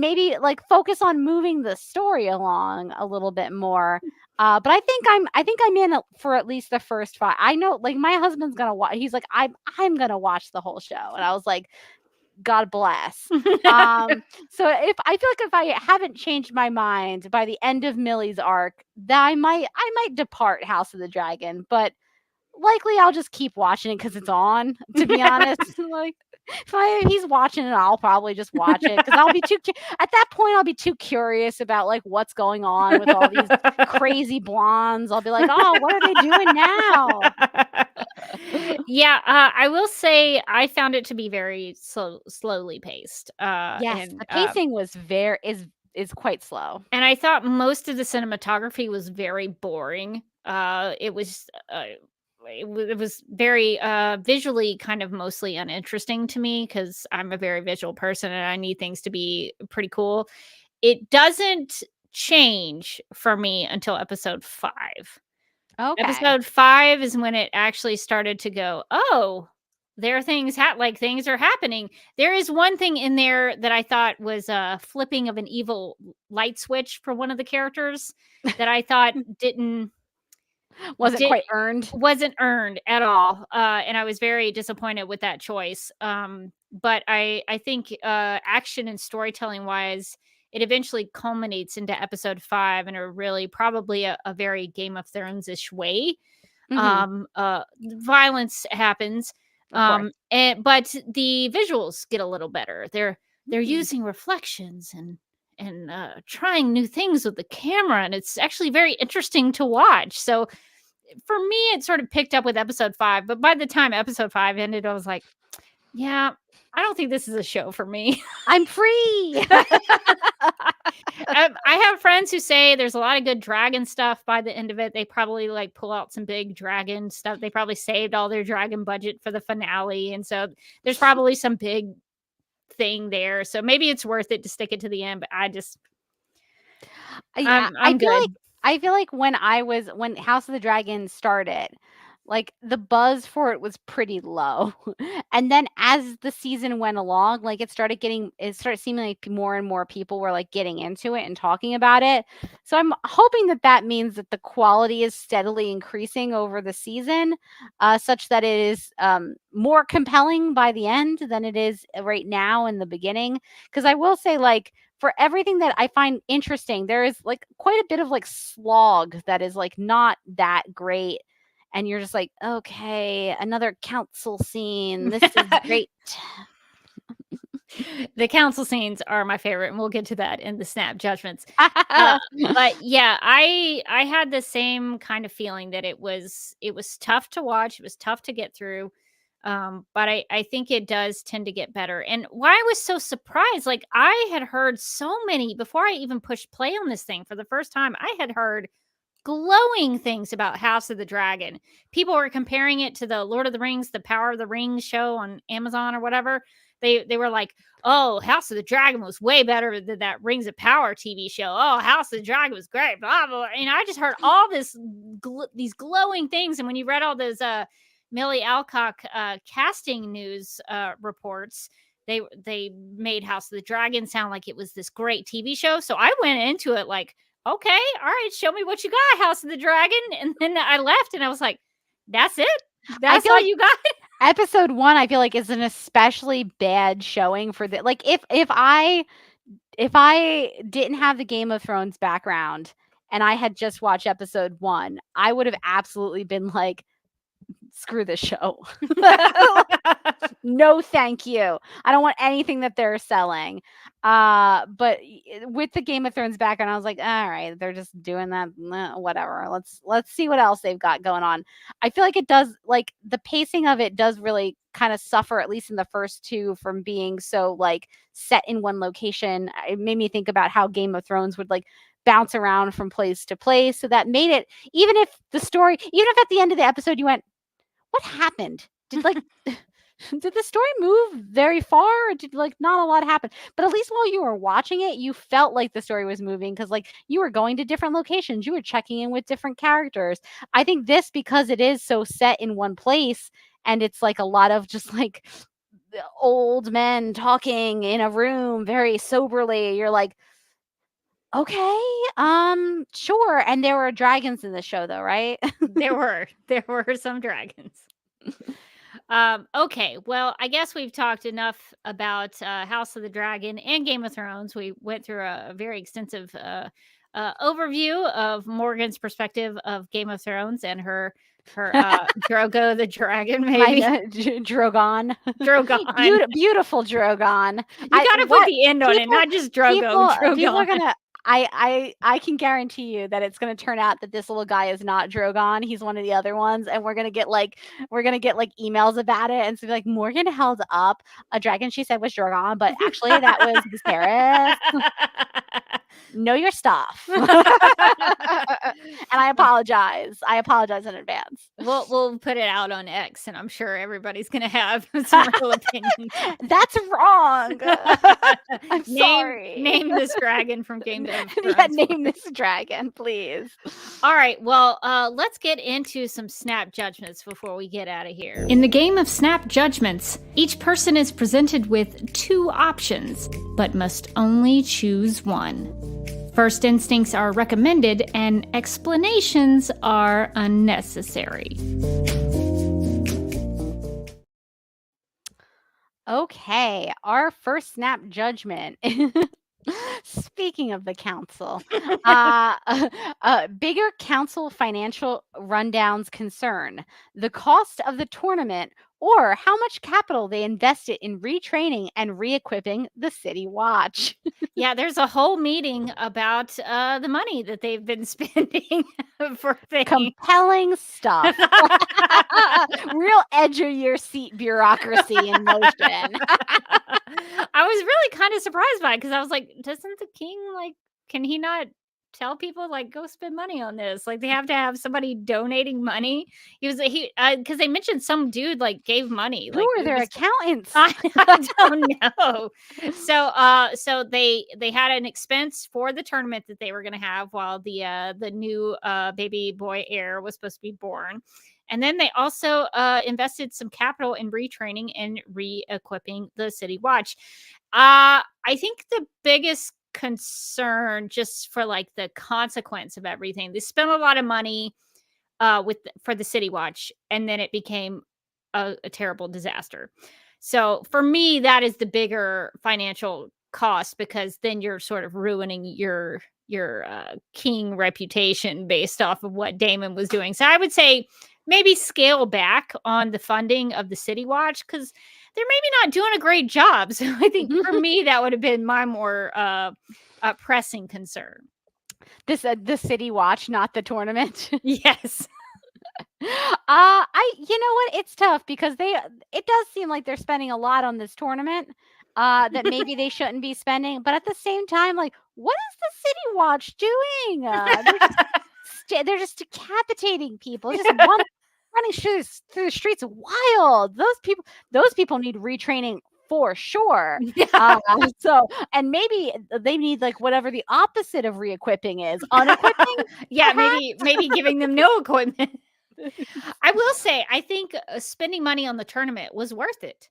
maybe like focus on moving the story along a little bit more. But I think I'm in for at least the first 5. I know like my husband's gonna watch. He's like, I'm gonna watch the whole show, and I was like, God bless. So if I feel like if I haven't changed my mind by the end of Millie's arc, that I might depart House of the Dragon, but likely I'll just keep watching it because it's on, to be honest. Like if he's watching it, I'll probably just watch it because I'll be at that point I'll be too curious about like what's going on with all these crazy blondes. I'll be like, oh, what are they doing now? Yeah, I will say I found it to be very slowly paced. Yes, and the pacing was is quite slow. And I thought most of the cinematography was very boring. It was very visually kind of mostly uninteresting to me because I'm a very visual person and I need things to be pretty cool. It doesn't change for me until episode 5. Okay. Episode 5 is when it actually started to go, oh, there are things like things are happening. There is one thing in there that I thought was a flipping of an evil light switch for one of the characters that I thought wasn't earned at all. And I was very disappointed with that choice. But I think action and storytelling wise, it eventually culminates into episode 5 in a really probably a very Game of Thrones-ish way. Violence happens. But the visuals get a little better. They're using reflections and trying new things with the camera, and it's actually very interesting to watch. So for me, it sort of picked up with episode 5, but by the time episode 5 ended, I was like, yeah, I don't think this is a show for me. I'm free. I have friends who say there's a lot of good dragon stuff by the end of it. They probably like pull out some big dragon stuff. They probably saved all their dragon budget for the finale. And so there's probably some big thing there. So maybe it's worth it to stick it to the end, but I'm good. I feel like when House of the Dragon started, like the buzz for it was pretty low. And then as the season went along, like it started seeming like more and more people were like getting into it and talking about it. So I'm hoping that means that the quality is steadily increasing over the season, such that it is more compelling by the end than it is right now in the beginning. Because I will say, like, for everything that I find interesting, there is like quite a bit of like slog that is like not that great. And you're just like, okay, another council scene. This is great. The council scenes are my favorite, and we'll get to that in the snap judgments. But yeah, I had the same kind of feeling that it was tough to watch. It was tough to get through. But I think it does tend to get better. And why I was so surprised, like I had heard so many before I even pushed play on this thing for the first time. I had heard glowing things about House of the Dragon. People were comparing it to the Lord of the Rings, the Power of the Rings show on Amazon or whatever. They were like, "Oh, House of the Dragon was way better than that Rings of Power TV show. Oh, House of the Dragon was great." Blah blah. And I just heard all these glowing things. And when you read all those Millie Alcock casting news reports, they made House of the Dragon sound like it was this great TV show. So I went into it like, okay, all right, show me what you got, House of the Dragon. And then I left and I was like, that's it? That's all you got? Episode 1, I feel like, is an especially bad showing for the like if I didn't have the Game of Thrones background and I had just watched episode 1, I would have absolutely been like, screw this show. No, thank you. I don't want anything that they're selling. But with the Game of Thrones background, I was like, all right, they're just doing that. Whatever. Let's see what else they've got going on. I feel like it does, like the pacing of it does really kind of suffer, at least in the first 2, from being so like set in one location. It made me think about how Game of Thrones would like bounce around from place to place. So that made it, even if at the end of the episode you went, what happened? Did the story move very far? Or did like not a lot happen? But at least while you were watching it, you felt like the story was moving because like you were going to different locations, you were checking in with different characters. I think this, because it is so set in one place and it's like a lot of just like old men talking in a room very soberly, you're like, okay, sure. And there were dragons in the show though, right? There were some dragons. Okay, well, I guess we've talked enough about House of the Dragon and Game of Thrones. We went through a very extensive overview of Morgan's perspective of Game of Thrones and her Drogo the dragon, maybe. Drogon. Beautiful Drogon. You gotta put the end on it, not just Drogo. People are gonna. I can guarantee you that it's going to turn out that this little guy is not Drogon. He's one of the other ones, and we're gonna get like emails about it, and so like, Morgan held up a dragon she said was Drogon, but actually that was Viserys. Know your stuff. And I apologize in advance. We'll put it out on X, and I'm sure everybody's gonna have some real opinions. That's wrong. I'm sorry. Name this dragon from Game of Thrones. Yeah, name this dragon, please. All right. Well, let's get into some snap judgments before we get out of here. In the game of snap judgments, each person is presented with 2 options, but must only choose one. First instincts are recommended and explanations are unnecessary. Okay, our first snap judgment. Speaking of the council, bigger council financial rundowns concern the cost of the tournament or how much capital they invested in retraining and re-equipping the City Watch. Yeah, there's a whole meeting about the money that they've been spending for things. Compelling stuff. Real edge of your seat bureaucracy in motion. I was really kind of surprised by it because I was like, doesn't the king, like, can he not tell people, like, go spend money on this? Like, they have to have somebody donating money. Because they mentioned some dude, like, gave money. Who are their accountants? I don't know. So they had an expense for the tournament that they were going to have while the new baby boy heir was supposed to be born. And then they also invested some capital in retraining and re-equipping the City Watch. I think the biggest concern, just for like the consequence of everything, they spent a lot of money for the City Watch, and then it became a terrible disaster. So for me, that is the bigger financial cost, because then you're sort of ruining your king reputation based off of what Daemon was doing. So I would say maybe scale back on the funding of the City Watch, because they're maybe not doing a great job. So I think for me, that would have been my more pressing concern. The city watch, not the tournament. Yes. You know what? It's tough because it does seem like they're spending a lot on this tournament that maybe they shouldn't be spending. But at the same time, like, what is the city watch doing? They're just decapitating people. Just running through the streets wild. Those people need retraining for sure. And maybe they need like whatever the opposite of re-equipping is, unequipping. Yeah, maybe giving them no equipment. I will say, I think spending money on the tournament was worth it.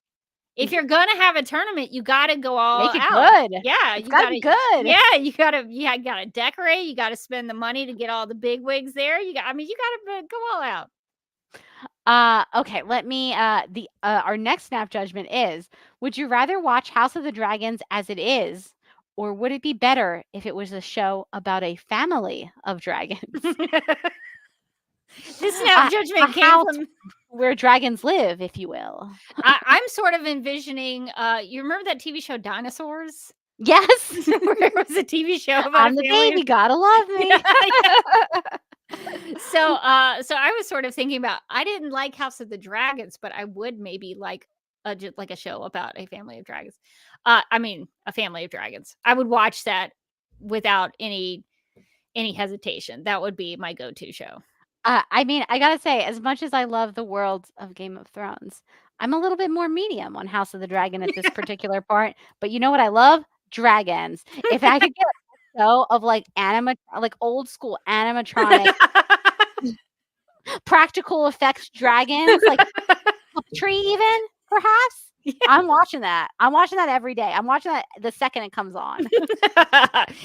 If you're gonna have a tournament, you gotta go all Make it out. good. Yeah, It's gotta be good. Yeah, you gotta decorate. You gotta spend the money to get all the big wigs there. You gotta go all out. Okay, let me our next snap judgment is: would you rather watch House of the Dragons as it is, or would it be better if it was a show about a family of dragons? This snap judgment came from where dragons live, if you will. I'm sort of envisioning you remember that TV show Dinosaurs? Yes. Where it was a TV show about I'm the baby, gotta love me. So I was sort of thinking about, I didn't like House of the Dragons, but I would maybe like a show about a family of dragons. I mean, a family of dragons. I would watch that without any hesitation. That would be my go-to show. I mean, I gotta say, as much as I love the world of Game of Thrones, I'm a little bit more medium on House of the Dragon at this particular part. But you know what I love? Dragons. If I could get a show of like old school animatronic practical effects dragons, like puppetry even, perhaps. Yeah. I'm watching that. I'm watching that every day. I'm watching that the second it comes on.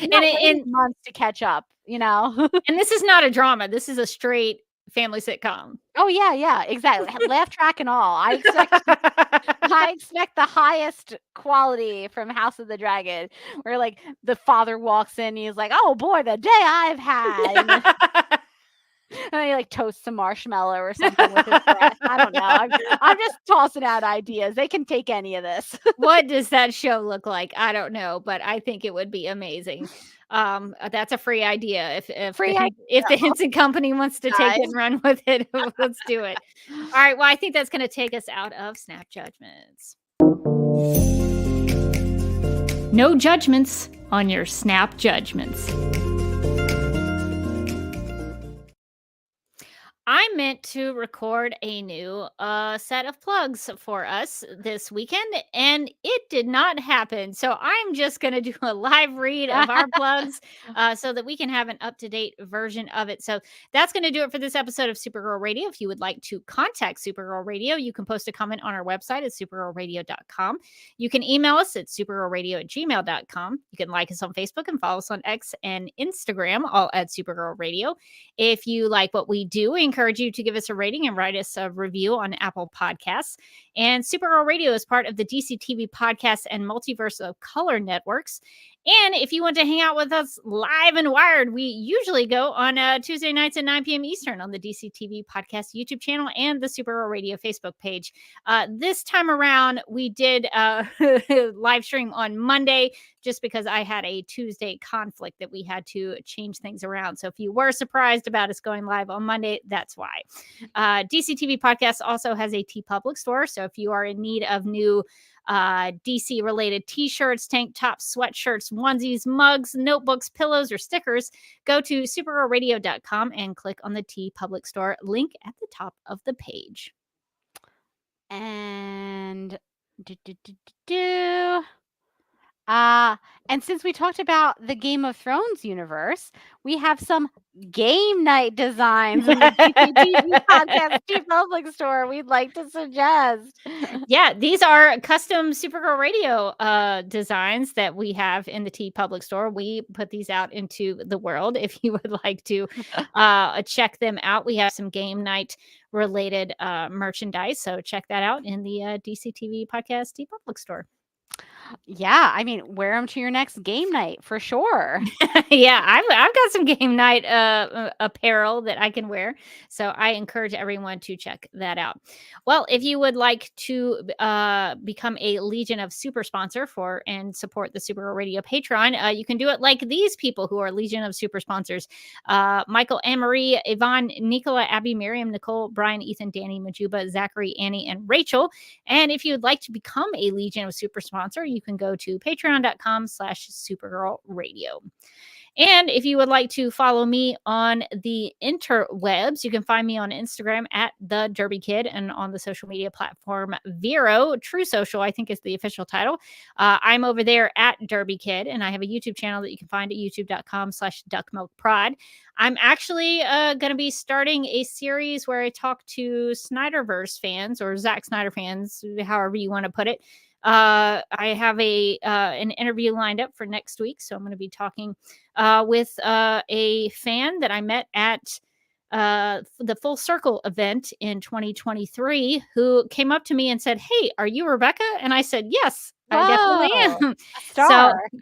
and months to catch up, you know. And this is not a drama. This is a straight family sitcom. Oh yeah, exactly. Laugh track and all. I expect the highest quality from House of the Dragon, where like the father walks in, he's like, "Oh boy, the day I've had." And then he like toasts some marshmallow or something with his breath. I don't know. I'm just tossing out ideas. They can take any of this. What does that show look like? I don't know, but I think it would be amazing. That's a free idea. If the Henson Company wants to take it and run with it, let's do it. All right. Well, I think that's going to take us out of Snap Judgments. No judgments on your Snap Judgments. I meant to record a new set of plugs for us this weekend, and it did not happen. So I'm just going to do a live read of our plugs so that we can have an up-to-date version of it. So that's going to do it for this episode of Supergirl Radio. If you would like to contact Supergirl Radio, you can post a comment on our website at supergirlradio.com. You can email us at supergirlradio@gmail.com. You can like us on Facebook and follow us on X and Instagram, all at Supergirl Radio. If you like what we do, we encourage you to give us a rating and write us a review on Apple Podcasts. And Supergirl Radio is part of the DC TV Podcast and Multiverse of Color networks. And if you want to hang out with us live and wired, we usually go on Tuesday nights at 9 p.m. Eastern on the DC TV Podcast YouTube channel and the Supergirl Radio Facebook page. This time around, we did live stream on Monday just because I had a Tuesday conflict that we had to change things around. So if you were surprised about us going live on Monday, that's why. DC TV Podcast also has a TeePublic store. So if you are in need of new DC related t-shirts, tank tops, sweatshirts, onesies, mugs, notebooks, pillows, or stickers, go to supergirlradio.com and click on the TeePublic store link at the top of the page. And and since we talked about the Game of Thrones universe, we have some game night designs in the DCTV Podcast TeePublic store we'd like to suggest. Yeah, these are custom Supergirl Radio designs that we have in the TeePublic store. We put these out into the world. If you would like to check them out, we have some game night related merchandise. So check that out in the DCTV Podcast TeePublic store. Yeah, I mean, wear them to your next game night for sure. Yeah, I've got some game night apparel that I can wear, so I encourage everyone to check that out. Well, if you would like to become a Legion of Super sponsor for and support the Supergirl Radio Patreon, you can do it like these people who are Legion of Super sponsors: Michael, Anne Marie, Yvonne, Nicola, Abby, Miriam, Nicole, Brian, Ethan, Danny, Majuba, Zachary, Annie, and Rachel. And if you'd like to become a Legion of Super sponsor, you can go to patreon.com/Supergirl Radio. And if you would like to follow me on the interwebs, you can find me on Instagram at the Derby Kid and on the social media platform Vero. True Social, I think, is the official title. I'm over there at Derby Kid, and I have a YouTube channel that you can find at youtube.com/duckmilkprod. I'm actually going to be starting a series where I talk to Snyderverse fans or Zack Snyder fans, however you want to put it. I have an interview lined up for next week, so I'm going to be talking with a fan that I met at the Full Circle event in 2023, who came up to me and said, "Hey, are you Rebecca?" And I said, "Yes, I definitely am."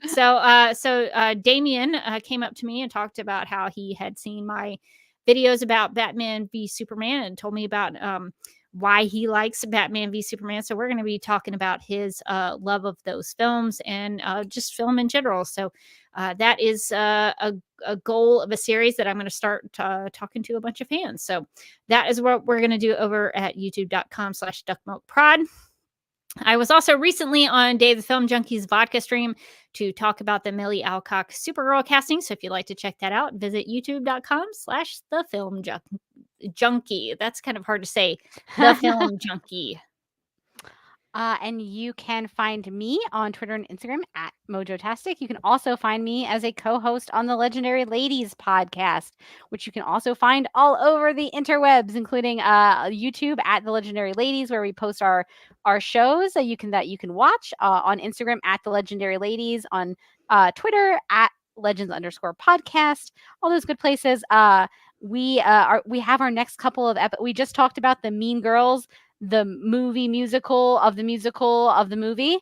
So Damien came up to me and talked about how he had seen my videos about Batman v Superman and told me about why he likes Batman v Superman. So we're going to be talking about his love of those films and just film in general. So that is a goal of a series that I'm going to start talking to a bunch of fans. So that is what we're going to do over at youtube.com/duckmilkprod. I was also recently on Dave the Film Junkie's vodka stream to talk about the Millie Alcock Supergirl casting. So if you'd like to check that out, visit youtube.com/thefilmjunkie. That's kind of hard to say. The Film Junkie. And you can find me on Twitter and Instagram at Mojotastic. You can also find me as a co-host on the Legendary Ladies podcast, which you can also find all over the interwebs, including YouTube at the Legendary Ladies, where we post our shows that you can watch, on Instagram at the Legendary Ladies, on Twitter at Legends_podcast, all those good places. We have our next couple of we just talked about the Mean Girls, the musical of the movie.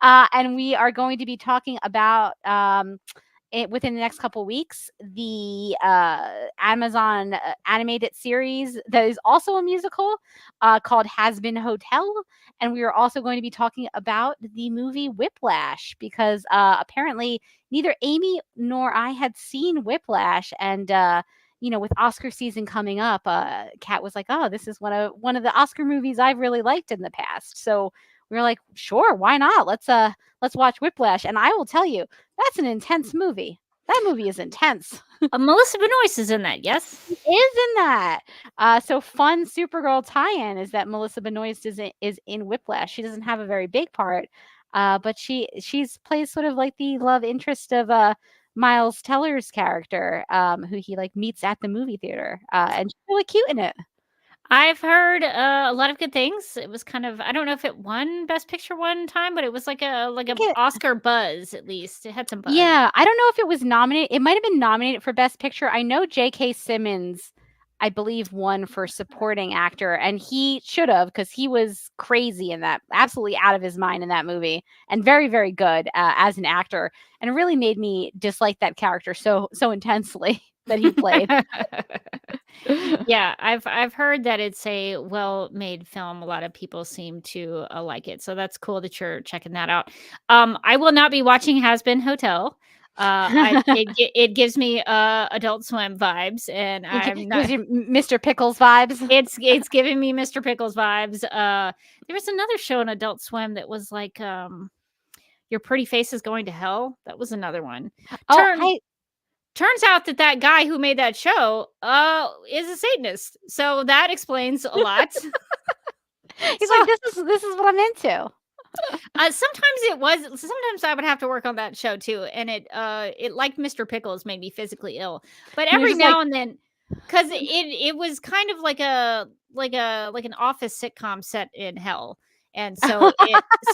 And we are going to be talking about within the next couple weeks, the Amazon animated series that is also a musical called Has Been Hotel. And we are also going to be talking about the movie Whiplash, because apparently neither Amy nor I had seen Whiplash. And with Oscar season coming up, Kat was like, "Oh, this is one of the Oscar movies I've really liked in the past." So we were like, "Sure, why not? Let's watch Whiplash." And I will tell you, that's an intense movie. That movie is intense. Melissa Benoist is in that, yes? She is in that. So fun Supergirl tie-in is that Melissa Benoist is in Whiplash. She doesn't have a very big part, but she's plays sort of like the love interest of Miles Teller's character, who he meets at the movie theater, and she's really cute in it. I've heard a lot of good things. It was kind of, I don't know if it won Best Picture one time, but it was like a Oscar buzz, at least. It had some buzz. Yeah, I don't know if it was nominated. It might have been nominated for Best Picture. I know J.K. Simmons, I believe, won for supporting actor, and he should have, because he was crazy in that, absolutely out of his mind in that movie, and very, very good as an actor, and it really made me dislike that character so intensely that he played. Yeah, I've heard that it's a well-made film. A lot of people seem to like it, so that's cool that you're checking that out. I will not be watching Has Been Hotel. It gives me Adult Swim vibes, and I'm not. Gives you Mr. Pickles vibes. It's giving me Mr. Pickles vibes. There was another show on Adult Swim that was like Your Pretty Face is Going to Hell. That was another one. Turns out that guy who made that show is a Satanist, so that explains a lot. He's like, this is what I'm into. Sometimes I would have to work on that show too, and it like Mr. Pickles made me physically ill. But every now and then, because it was kind of like an office sitcom set in hell, and so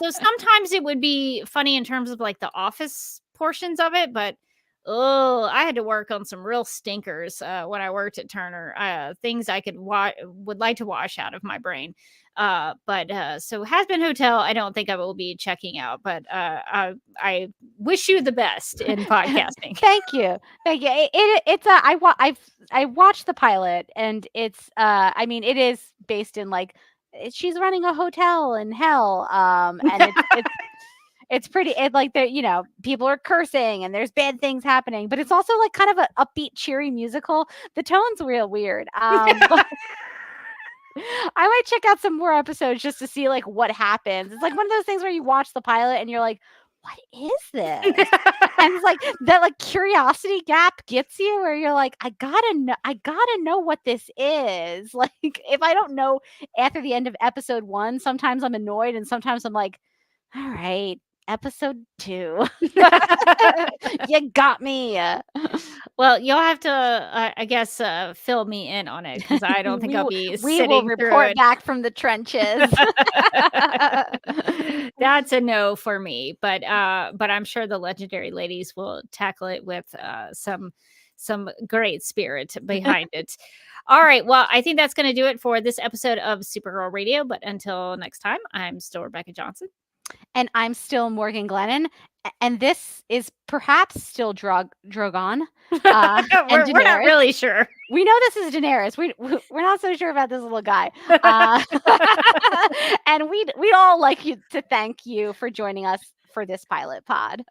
sometimes it would be funny in terms of like the office portions of it, but Oh, I had to work on some real stinkers when I worked at Turner. Things I would like to wash out of my brain. So Has Been Hotel, I don't think I will be checking out, but I wish you the best in podcasting. Thank you. I watched the pilot, and it's I mean, it is based in like she's running a hotel in hell, and it's pretty. It like people are cursing and there's bad things happening, but it's also like kind of an upbeat, cheery musical. The tone's real weird. But I might check out some more episodes just to see like what happens. It's like one of those things where you watch the pilot and you're like, what is this? And it's like that like curiosity gap gets you where you're like, I gotta know what this is. Like if I don't know after the end of episode 1, sometimes I'm annoyed and sometimes I'm like, all right, episode 2. You got me. Well, you'll have to, I guess, fill me in on it because I don't think I'll be we sitting will through report it. back from the trenches. That's a no for me, but I'm sure the legendary ladies will tackle it with some great spirit behind it. All right, well, I think that's going to do it for this episode of Supergirl Radio. But until next time, I'm still Rebecca Johnson. And I'm still Morgan Glennon. And this is perhaps still Drogon. We're not really sure. We know this is Daenerys. We're not so sure about this little guy. And we'd all like to thank you for joining us for this pilot pod.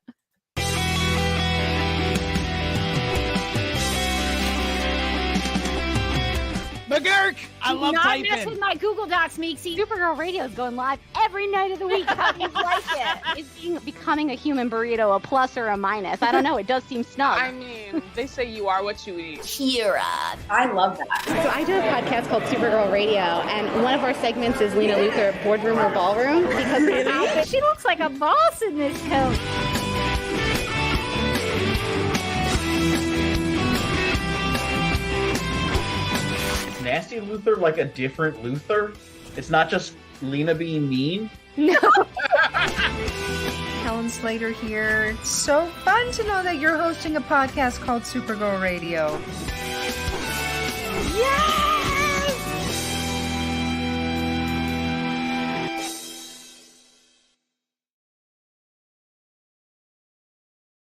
McGurk, I love Not typing. mess with my Google Docs, Meeksy. Supergirl Radio is going live every night of the week. How do you like it? Is becoming a human burrito a plus or a minus? I don't know. It does seem snug. I mean, they say you are what you eat. Kira. I love that. So I do a podcast called Supergirl Radio, and one of our segments is 𝘿𝙧𝙖𝙜𝙤𝙪𝙨 Boardroom or Ballroom because her outfit. She looks like a boss in this coat. Nasty Luthor like a different Luthor? It's not just Lena being mean? No. Helen Slater here. It's so fun to know that you're hosting a podcast called Supergirl Radio. Yeah!